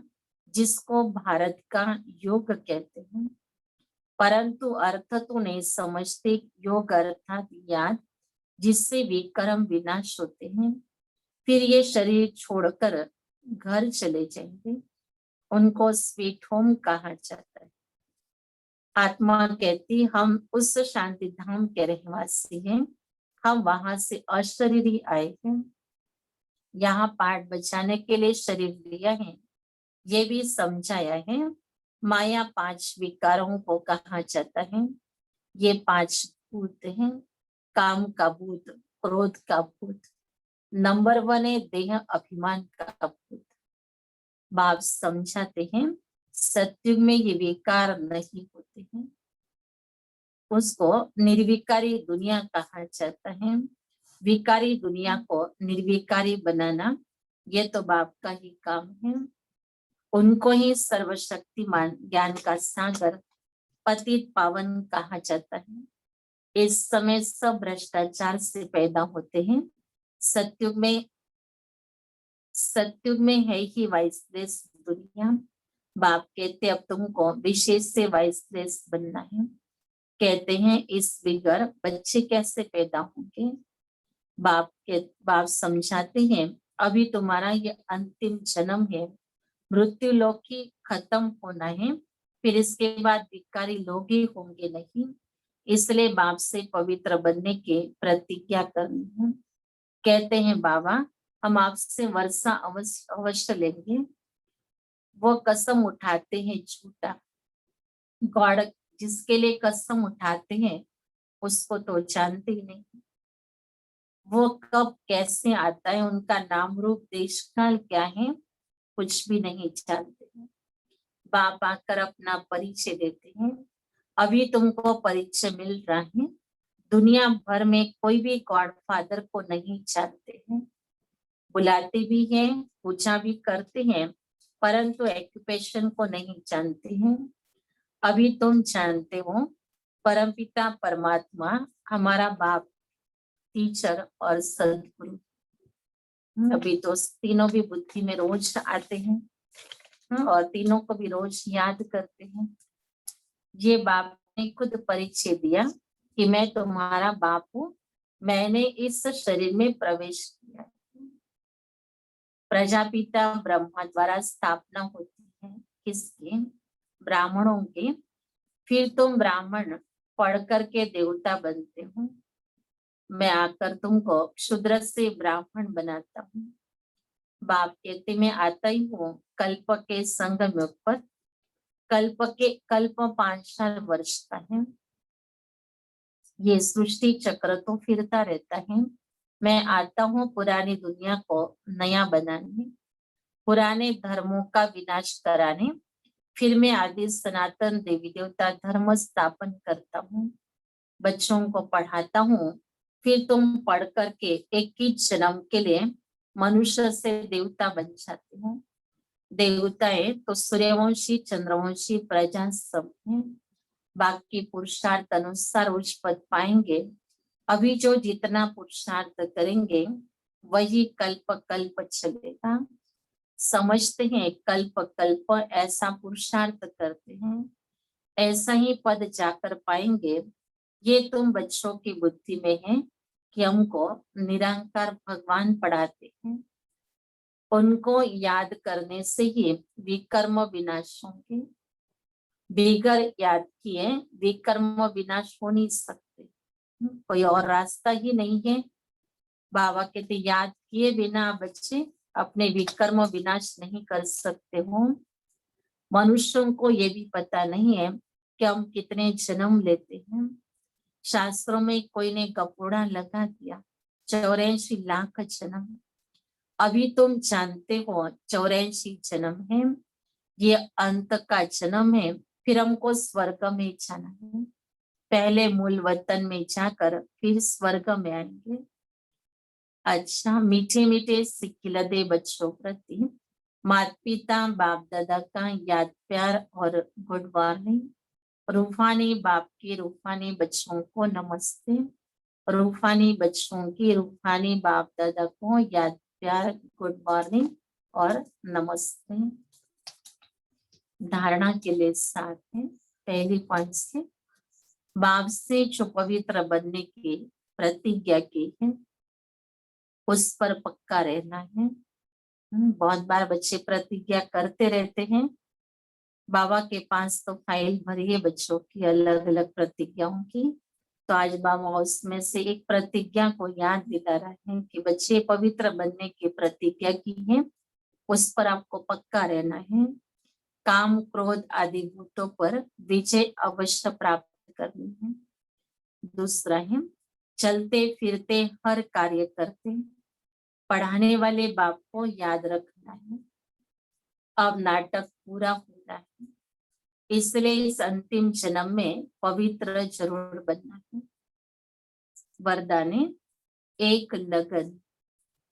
जिसको भारत का योग कहते हैं, परंतु अर्थ तो नहीं समझते। योग अर्थात याद, जिससे विकर्म विनाश होते हैं, फिर ये शरीर छोड़कर घर चले जाएंगे, उनको स्वीट होम कहा जाता है। आत्मा कहती हम उस शांति धाम के रहवासी हैं, हम वहां से अशरीरी आए हैं, यहाँ पाठ बचाने के लिए शरीर लिया है, ये भी समझाया है। माया 5 विकारों को कहा जाता है, ये 5 भूत हैं। काम का भूत, क्रोध का भूत, नंबर 1 है देह अभिमान का भूत। बाप समझाते हैं सत्युग में ये विकार नहीं होते हैं, उसको निर्विकारी दुनिया कहा जाता है। विकारी दुनिया को निर्विकारी बनाना ये तो बाप का ही काम है। उनको ही सर्वशक्तिमान ज्ञान का सागर पतित पावन कहा जाता है। इस समय सब भ्रष्टाचार से पैदा होते हैं। सत्युग में सत्युग में है ही वाइसलेस दुनिया। बाप कहते अब तुमको विशेष से वाइसलेस बनना है। कहते हैं इस बिगर बच्चे कैसे पैदा होंगे। बाप समझाते हैं अभी तुम्हारा ये अंतिम जन्म है, मृत्यु लोक ही खत्म होना है, फिर इसके बाद विकारी लोग ही होंगे नहीं, इसलिए बाप से पवित्र बनने की प्रतिज्ञा करनी है। कहते हैं बाबा हम आपसे वर्षा अवश्य अवश्य लेंगे। वो कसम उठाते हैं झूठा। गॉड जिसके लिए कसम उठाते हैं उसको तो जानते ही नहीं। वो कब कैसे आता है, उनका नाम रूप देश काल क्या है, कुछ भी नहीं जानते हैं। बाप आकर अपना परिचय देते हैं। अभी तुमको परिचय मिल रहा है। दुनिया भर में कोई भी गॉड फादर को नहीं जानते हैं। बुलाते भी हैं, पूजा भी करते हैं, परंतु एक्यूपेशन को नहीं जानते हैं। अभी तुम जानते हो परमपिता परमात्मा हमारा बाप, टीचर और सदगुरु। अभी तो तीनों भी बुद्धि में रोज आते हैं और तीनों को भी रोज याद करते हैं। ये बाप ने खुद परिचय दिया कि मैं तुम्हारा बाप हूँ, मैंने इस शरीर में प्रवेश किया। प्रजापिता ब्रह्मा द्वारा स्थापना होती है किसकी? ब्राह्मणों के। फिर तुम ब्राह्मण पढ़ करके देवता बनते हो। मैं आकर तुमको शूद्र से ब्राह्मण बनाता हूँ। बाप कहते मैं आता ही हूँ कल्प के संगम पर। कल्प 5 वर्ष का है। ये सृष्टि चक्र तो फिरता रहता है। मैं आता हूँ पुरानी दुनिया को नया बनाने, पुराने धर्मों का विनाश कराने। फिर मैं आदि सनातन देवी देवता धर्म स्थापन करता हूँ, बच्चों को पढ़ाता हूँ। फिर तुम पढ़ करके एक ही जन्म के लिए मनुष्य से देवता बन जाते हो। देवताएं तो सूर्यवंशी चंद्रवंशी प्रजा सब है। बाकी पुरुषार्थ अनुसार उच्च पद पाएंगे। अभी जो जितना पुरुषार्थ करेंगे वही कल्प कल्प चलेगा। समझते हैं कल्प कल्प ऐसा पुरुषार्थ करते हैं, ऐसा ही पद जाकर पाएंगे। ये तुम बच्चों की बुद्धि में है कि हमको निरंकार भगवान पढ़ाते हैं। उनको याद करने से ही विकर्म विनाश होंगे। बेगर याद किए विकर्म विनाश हो नहीं सकते। कोई और रास्ता ही नहीं है। बाबा कहते याद किए बिना बच्चे अपने विकर्म विनाश नहीं कर सकते हो। मनुष्यों को ये भी पता नहीं है कि हम कितने जन्म लेते हैं। शास्त्रों में कोई ने गपोड़ा लगा दिया 84 लाख जन्म। अभी तुम जानते हो 84 जन्म है, ये अंत का जन्म है। फिर हमको स्वर्ग में जाना है। पहले मूल वतन में जाकर फिर स्वर्ग में आएंगे। अच्छा मीठे मीठे सिखिलदे बच्चों प्रति माता पिता बाप दादा का याद प्यार और गुड मॉर्निंग। रूहानी बाप के रूहानी बच्चों को नमस्ते। रूहानी बच्चों की रूहानी बाप दादा को याद प्यार गुड मॉर्निंग और नमस्ते। धारणा के लिए साथ है। पहली पॉइंट से बाप से जो पवित्र बनने की प्रतिज्ञा की है उस पर पक्का रहना है। बहुत बार बच्चे प्रतिज्ञा करते रहते हैं। बाबा के पास तो फाइल भरी है बच्चों की अलग अलग प्रतिज्ञाओं की। तो आज बाबा उसमें से एक प्रतिज्ञा को याद दिला रहे हैं कि बच्चे पवित्र बनने की प्रतिज्ञा की है, उस पर आपको पक्का रहना है। काम क्रोध आदि भूतों पर विजय अवश्य प्राप्त करनी है। दूसरा है चलते फिरते हर कार्य करते पढ़ाने वाले बाप को याद रखना है। अब नाटक पूरा हो रहा है, इसलिए इस अंतिम जन्म में पवित्र जरूर बनना है। वरदाने एक लगन,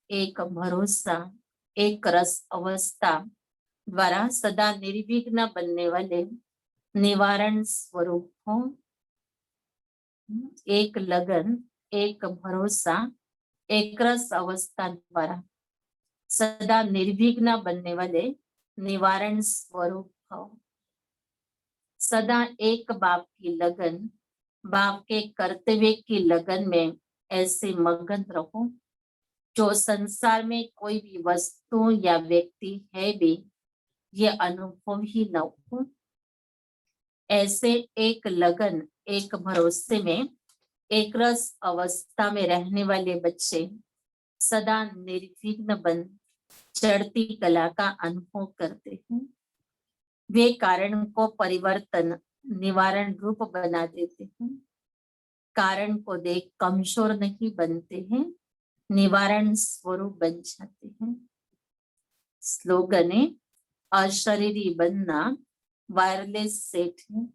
एक भरोसा, एक रस अवस्था द्वारा सदा निर्विघ्न बनने वाले निवारण स्वरूप हो। एक लगन, एक भरोसा, एक रस अवस्था द्वारा सदा निर्विघ्न बनने वाले निवारण स्वरूप हो। सदा एक बाप की लगन, बाप के कर्तव्य की लगन में ऐसे मगन रहो जो संसार में कोई भी वस्तु या व्यक्ति है भी ये अनुभव ही न हो। ऐसे एक लगन, एक भरोसे में, एक रस अवस्था में रहने वाले बच्चे सदा निर्विघ्न बन चढ़ती कला का अनुभव करते हैं। वे कारण को परिवर्तन निवारण रूप बना देते हैं। कारण को देख कमजोर नहीं बनते हैं, निवारण स्वरूप बन जाते हैं। स्लोगन है, अशरीरी बनना वायरलेस सेट है,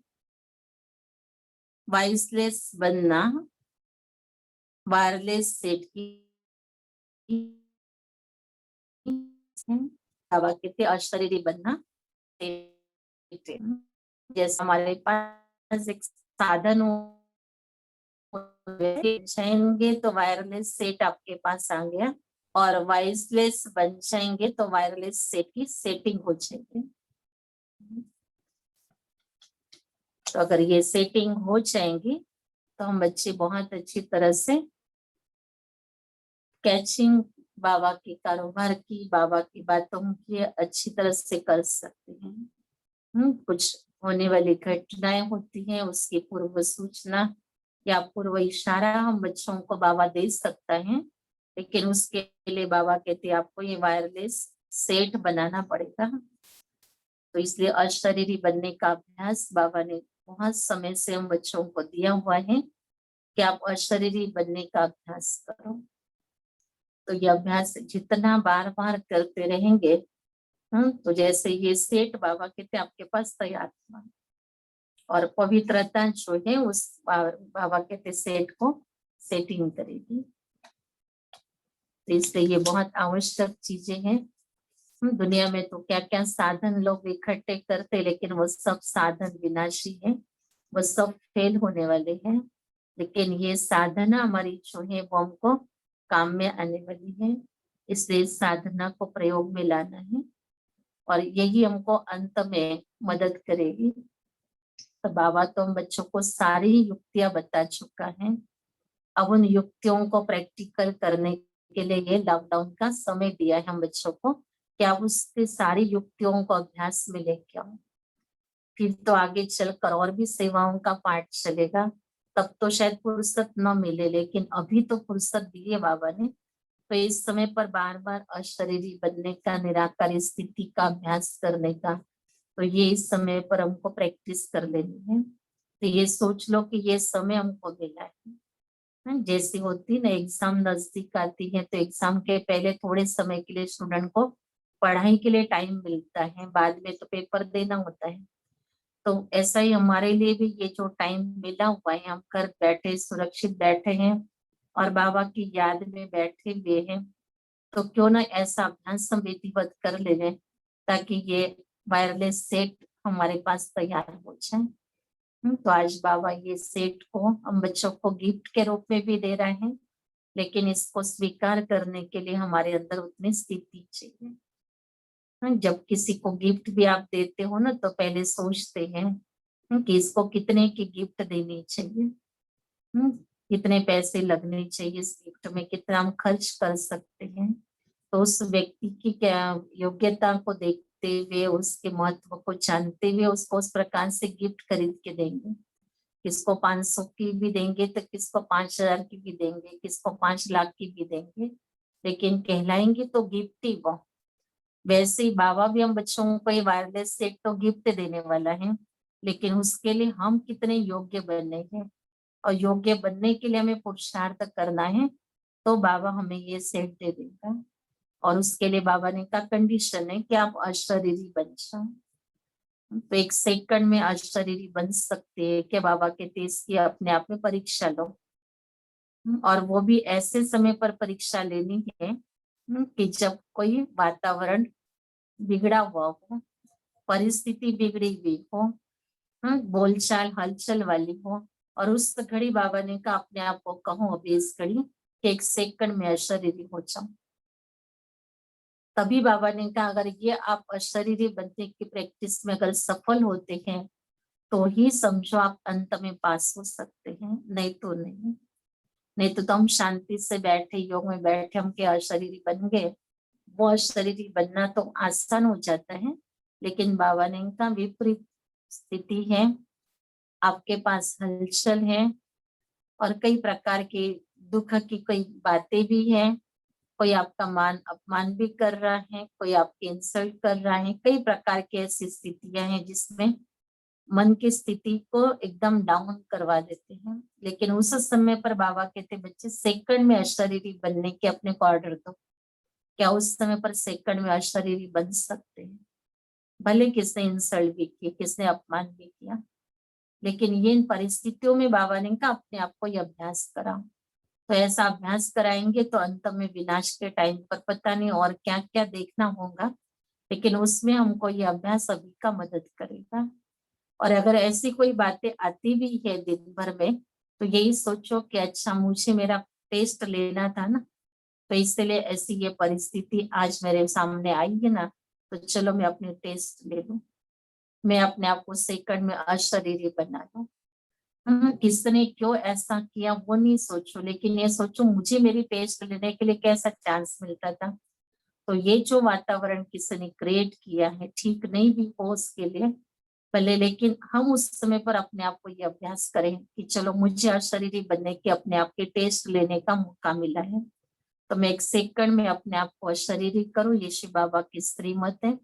वाइसलेस बनना वायरलेस सेट की हवा कहते अशरीरी बनना सेट है। जैसे हमारे पास एक साधन हो जाएंगे तो वायरलेस सेट आपके पास आ गया, और वायरलेस बन जाएंगे तो वायरलेस सेट की सेटिंग हो जाएगी। तो अगर ये सेटिंग हो जाएंगी तो हम बच्चे बहुत अच्छी तरह से कैचिंग बाबा के कारोबार की, बाबा की बातों की अच्छी तरह से कर सकते हैं। कुछ होने वाली घटनाएं होती हैं, उसकी पूर्व सूचना या पूर्व इशारा हम बच्चों को बाबा दे सकता है, लेकिन उसके लिए बाबा कहते हैं आपको ये वायरलेस सेट बनाना पड़ेगा। तो इसलिए अशरीरी बनने का अभ्यास बाबा ने बहुत समय से हम बच्चों को दिया हुआ है कि आप अशरीरी बनने का अभ्यास करो। तो ये अभ्यास जितना बार बार करते रहेंगे, तो जैसे ये सेट बाबा कहते हैं आपके पास तैयार हुआ, और पवित्रता जो है उस बाबा कहते सेट को सेटिंग करेगी। तो इसलिए ये बहुत आवश्यक चीजें हैं। दुनिया में तो क्या क्या साधन लोग इकट्ठे करते, लेकिन वो सब साधन विनाशी है, वो सब फेल होने वाले हैं। लेकिन ये साधना हमारी जो है वो हमको काम में आने वाली है, इसलिए साधना को प्रयोग में लाना है, और यही हमको अंत में मदद करेगी। तो बाबा तो हम बच्चों को सारी युक्तियां बता चुका है। अब उन युक्तियों को प्रैक्टिकल करने के लिए ये लॉकडाउन का समय दिया है हम बच्चों को, कि आप उसकी सारी युक्तियों को अभ्यास में लेके आओ। फिर तो आगे चलकर और भी सेवाओं का पाठ चलेगा, तब तो शायद फुर्सत न मिले, लेकिन अभी तो फुर्सत दी है बाबा ने। तो इस समय पर बार बार अशरीरी बनने का, निराकारी स्थिति का अभ्यास करने का, तो ये इस समय पर हमको प्रैक्टिस कर लेनी है। तो ये सोच लो कि ये समय हमको मिला है। जैसी होती ना एग्जाम नजदीक आती है, तो एग्जाम के पहले थोड़े समय के लिए स्टूडेंट को पढ़ाई के लिए टाइम मिलता है, बाद में तो पेपर देना होता है। तो ऐसा ही हमारे लिए भी ये जो टाइम मिला हुआ है, हम घर बैठे सुरक्षित बैठे हैं और बाबा की याद में बैठे हुए हैं, तो क्यों ना ऐसा अभ्यास हम विधिवत कर ले लें, ताकि ये वायरलेस सेट हमारे पास तैयार हो जाए। तो आज बाबा ये सेट को हम बच्चों को गिफ्ट के रूप में भी दे रहे हैं, लेकिन इसको स्वीकार करने के लिए हमारे अंदर उतनी स्थिति चाहिए। जब किसी को गिफ्ट भी आप देते हो ना, तो पहले सोचते हैं कि इसको कितने की गिफ्ट देनी चाहिए, कितने पैसे लगने चाहिए इस गिफ्ट में, कितना हम खर्च कर सकते हैं। तो उस व्यक्ति की क्या योग्यता को देखते हुए, उसके महत्व को जानते हुए उसको उस प्रकार से गिफ्ट खरीद के देंगे। किसको 500 की भी देंगे, तो किसको 5,000 की भी देंगे, किसको 5 लाख की भी देंगे, लेकिन कहलाएंगे तो गिफ्ट ही वो। वैसे ही बाबा भी हम बच्चों को ये वायरलेस सेट तो गिफ्ट देने वाला है, लेकिन उसके लिए हम कितने योग्य बने हैं, और योग्य बनने के लिए हमें पुरुषार्थ करना है, तो बाबा हमें ये सेट दे देगा। और उसके लिए बाबा ने कहा कंडीशन है कि आप अशरीरी बन जाओ। तो 1 सेकंड में अशरीरी बन सकते हैं क्या बाबा के तेज की अपने आप में परीक्षा लो, और वो भी ऐसे समय पर परीक्षा लेनी है कि जब कोई वातावरण बिगड़ा हुआ हो, परिस्थिति बिगड़ी हुई हो, बोलचाल हलचल वाली हो, और उस घड़ी बाबा ने कहा अपने आप को कहो अभी इस घड़ी कि 1 सेकंड में अशरीरी हो जाओ। तभी बाबा ने कहा अगर ये आप अशरीरी बनने की प्रैक्टिस में अगर सफल होते हैं, तो ही समझो आप अंत में पास हो सकते हैं, नहीं तो नहीं। नहीं तो हम शांति से बैठे योग में बैठे हम के अशरीरी बन गए। वो अशरीरी बनना तो आसान हो जाता है, लेकिन बाबा ने कहा विपरीत स्थिति है आपके पास हलचल है और कई प्रकार के दुख की कई बातें भी हैं। कोई आपका मान अपमान भी कर रहा है, कोई आपकी इंसल्ट कर रहा है। कई प्रकार की ऐसी स्थितियां हैं जिसमें मन की स्थिति को एकदम डाउन करवा देते हैं। लेकिन उस समय पर बाबा कहते बच्चे सेकंड में अशरीरी बनने के अपने को ऑर्डर दो। क्या उस समय पर सेकंड में अशरीरी बन सकते हैं? भले किसने इंसल्ट भी की, किसने अपमान भी किया, लेकिन ये इन परिस्थितियों में बाबा ने कहा अपने आप को ये अभ्यास कराओ। तो ऐसा अभ्यास कराएंगे तो अंत में विनाश के टाइम पर पता नहीं और क्या क्या देखना होगा, लेकिन उसमें हमको ये अभ्यास अभी का मदद करेगा। और अगर ऐसी कोई बातें आती भी है दिन भर में, तो यही सोचो कि अच्छा मुझे मेरा टेस्ट लेना था ना, तो इसलिए ऐसी ये परिस्थिति आज मेरे सामने आई है ना, तो चलो मैं अपने टेस्ट ले लूं, मैं अपने आप को सेकंड में अशरीरी बना लूं। किसने क्यों ऐसा किया वो नहीं सोचो, लेकिन ये सोचो मुझे मेरी टेस्ट लेने के लिए कैसा चांस मिलता था। तो ये जो वातावरण किसी ने क्रिएट किया है, ठीक नहीं भी हो उसके लिए भले, लेकिन हम उस समय पर अपने आप को ये अभ्यास करें कि चलो मुझे अशरीरी बनने के अपने आप के टेस्ट लेने का मौका मिला है, तो मैं एक सेकंड में अपने आप को अशरीरी करूं। ये शिव बाबा की श्रीमत है,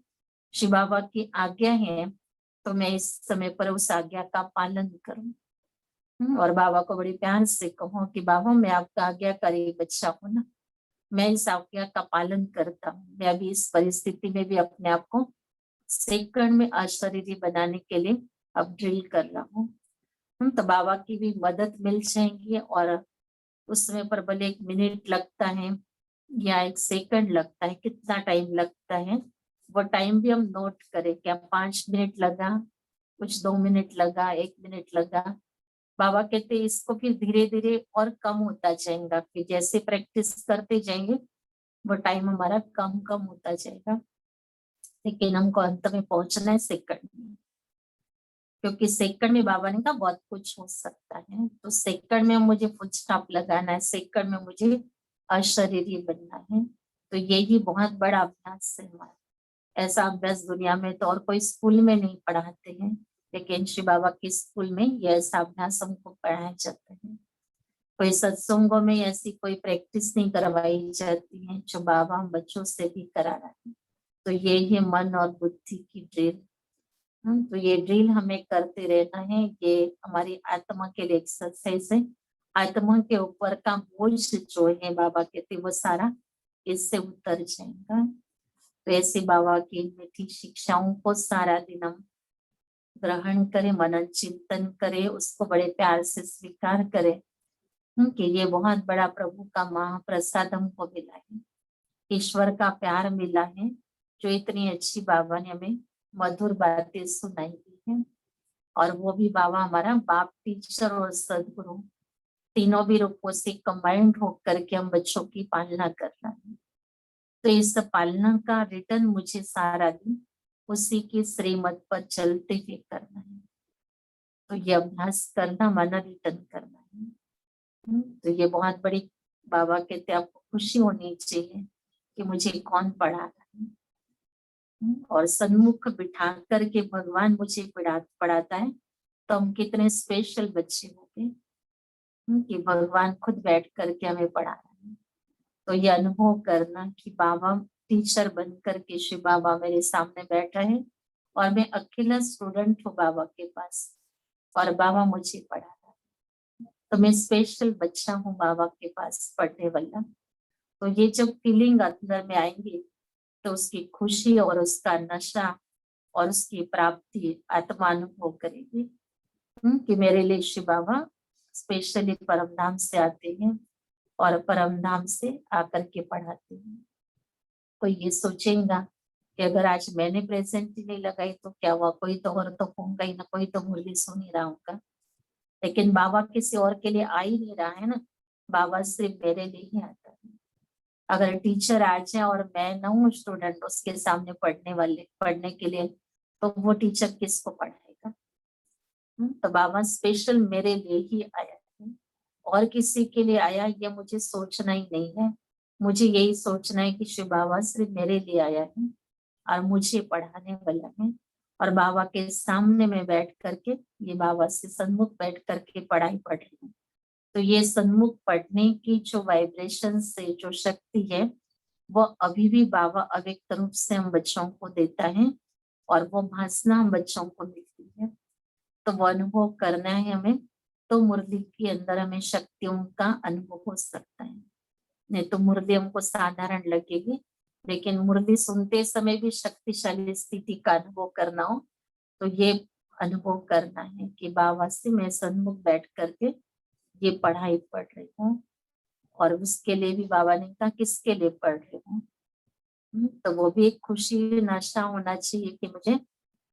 शिव बाबा की आज्ञा है, तो मैं इस समय पर उस आज्ञा का पालन करूं। और बाबा को बड़ी प्यार से कहो कि बाबा मैं आपका आज्ञाकारी बच्चा हूं ना, मैं इस आज्ञा का पालन करता हूँ। मैं अभी इस परिस्थिति में भी अपने आप को सेकंड में अशरीरी बनाने के लिए अब ड्रिल कर रहा हूँ। तो बाबा की भी मदद मिल जाएंगी। और उस समय पर भले 1 मिनट लगता है या 1 सेकंड लगता है, कितना टाइम लगता है वो टाइम भी हम नोट करें। क्या 5 मिनट लगा, कुछ 2 मिनट लगा, 1 मिनट लगा। बाबा कहते हैं इसको फिर धीरे धीरे और कम होता जाएगा, कि जैसे प्रैक्टिस करते जाएंगे वो टाइम हमारा कम कम होता जाएगा, लेकिन हमको अंत में पहुंचना है सेकंड में। क्योंकि सेकंड में बाबा ने कहा बहुत कुछ हो सकता है, तो सेकंड में मुझे फुल स्टॉप लगाना है, सेकंड में मुझे अशरीरी बनना है। तो यही बहुत बड़ा अभ्यास है हमारा। ऐसा अभ्यास दुनिया में तो और कोई स्कूल में नहीं पढ़ाते हैं, लेकिन श्री बाबा के स्कूल में ये ऐसा अभ्यास हमको पढ़ाए जाते हैं। कोई सत्संगों में ऐसी कोई प्रैक्टिस नहीं करवाई जाती है जो बाबा हम बच्चों से भी करा रहे हैं। तो ये है मन और बुद्धि की ड्रिल। तो ये ड्रिल हमें करते रहना है, ये हमारी आत्मा के लिए एक्सरसाइज है। आत्मा के ऊपर का बोझ जो है बाबा कहते वो सारा इससे उतर जाएगा। तो ऐसे बाबा की मीठी शिक्षाओं को सारा दिन हम ग्रहण करें, मनन चिंतन करें, उसको बड़े प्यार से स्वीकार करें कि ये बहुत बड़ा प्रभु का महाप्रसाद हमको मिला है, ईश्वर का प्यार मिला है, जो इतनी अच्छी बाबा ने हमें मधुर बातें सुनाई दी है। और वो भी बाबा हमारा बाप, टीचर और सदगुरु, तीनों भी रूपों से कंबाइंड होकर के हम बच्चों की पालना कर रहे हैं। तो इस पालना का रिटर्न मुझे सारा दिन उसी की श्रीमत पर चलते हुए करना है। तो ये अभ्यास करना माना रिटर्न करना है। तो ये बहुत बड़ी बाबा कहते आपको खुशी होनी चाहिए कि मुझे कौन पढ़ा रहा है। और सन्मुख बिठा करके भगवान मुझे पढ़ाता है, तो हम कितने स्पेशल बच्चे हो गए कि भगवान खुद बैठ करके हमें पढ़ा रहा है। तो ये अनुभव करना कि बाबा टीचर बन करके शिव बाबा मेरे सामने बैठा है और मैं अकेला स्टूडेंट हूँ बाबा के पास, और बाबा मुझे पढ़ा रहा है। तो मैं स्पेशल बच्चा हूँ बाबा के पास पढ़ने वाला। तो ये जब फीलिंग अंदर में आएंगी तो उसकी खुशी और उसका नशा और उसकी प्राप्ति आत्मा अनुभव करेगी कि मेरे लिए शिव बाबा स्पेशली परम धाम से आते हैं और परम धाम से आकर के पढ़ाते हैं। कोई ये सोचेगा कि अगर आज मैंने प्रेजेंट ही नहीं लगाई तो क्या हुआ, कोई तो और तो होगा ही ना, कोई तो मुरली सुन ही रहा होगा। लेकिन बाबा किसी और के लिए आ ही नहीं रहा है ना, बाबा सिर्फ मेरे लिए ही आता है। अगर टीचर आ जाए और मैं न हूँ स्टूडेंट उसके सामने पढ़ने के लिए, तो वो टीचर किसको पढ़ाएगा। तो बाबा स्पेशल मेरे लिए ही आया है, और किसी के लिए आया ये मुझे सोचना ही नहीं है। मुझे यही सोचना है कि शिव बाबा सिर्फ मेरे लिए आया है और मुझे पढ़ाने वाला है, और बाबा के सामने में बैठ करके, ये बाबा से सन्मुख बैठ करके पढ़ाई पढ़ रही हूँ। तो ये सन्मुख पढ़ने की जो वाइब्रेशन से जो शक्ति है, वो अभी भी बाबा अव्यक्त रूप से हम बच्चों को देता है, और वो भासना हम बच्चों को मिलती है। तो वो अनुभव करना है हमें, तो मुरली के अंदर हमें शक्तियों का अनुभव हो सकता है। नहीं तो मुरली हमको साधारण लगेगी, लेकिन मुरली सुनते समय भी शक्तिशाली स्थिति का अनुभव करना हो, तो ये अनुभव करना है कि बाबा से मैं सन्मुख बैठ करके ये पढ़ाई पढ़ रही हूँ। और उसके लिए भी बाबा ने कहा किसके लिए पढ़ रही हूँ, तो वो भी एक खुशी नशा होना चाहिए कि मुझे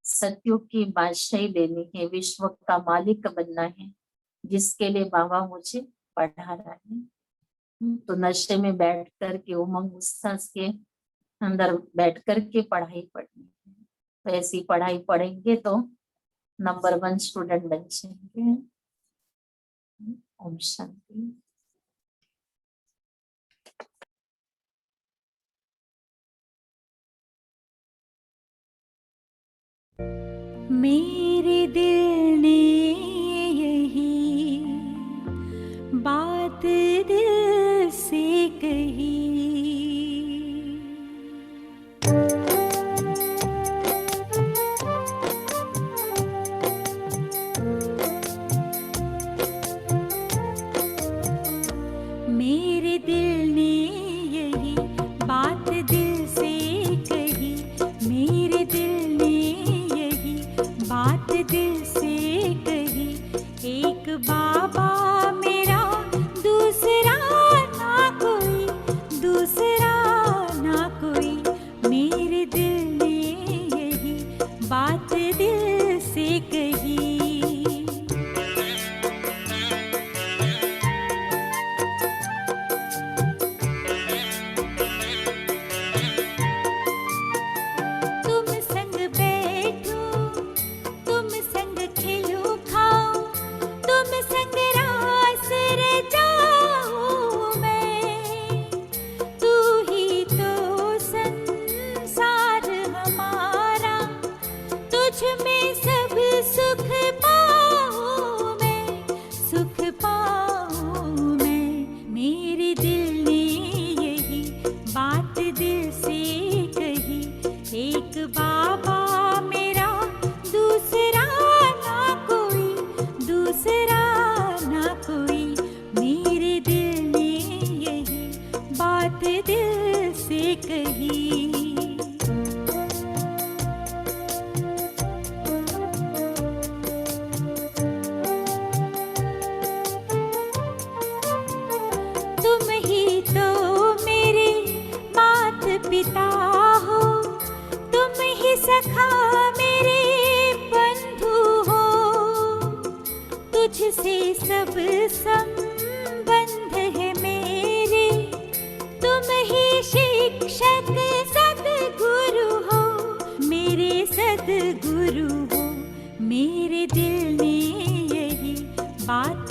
सतयुग की बादशाही लेनी है, विश्व का मालिक बनना है, जिसके लिए बाबा मुझे पढ़ा रहा है। तो नशे में बैठ कर के, उमंग उत्साह के अंदर बैठ कर के पढ़ाई पढ़नी है। तो ऐसी पढ़ाई पढ़ेंगे तो नंबर 1 स्टूडेंट बन जाएंगे। ओम शांति। मेरे दिल ने यही बात दिल से कही, मेरे दिल ने यही बात दिल से कही, मेरे दिल ने यही बात दिल से कही। एक बाबा मेरा, दूसरा ना कोई, दूसरा ना कोई, मेरे दिल ने यही बात दिल से कही। तुम संग बैठूं, तुम संग खिलूं खाऊं, तुम संग रास रचाऊं मैं, तू ही तो संसार हमारा, तुझ में सब सुख पाऊं मैं, सुख पाऊं मैं। मेरे दिल ने यही बात दिल से कही। एक बाबा मेरा, दूसरा ना कोई, दूसरा ना कोई, मेरे दिल ने यही बात दिल से कही। तुम ही तो मेरे मात पिता हो, तुम ही सखा मेरे बंधु हो, तुझसे सब संबंध है मेरे, तुम ही शिक्षक सद्गुरु हो, मेरे सद्गुरु हो। मेरे दिल ने यही बात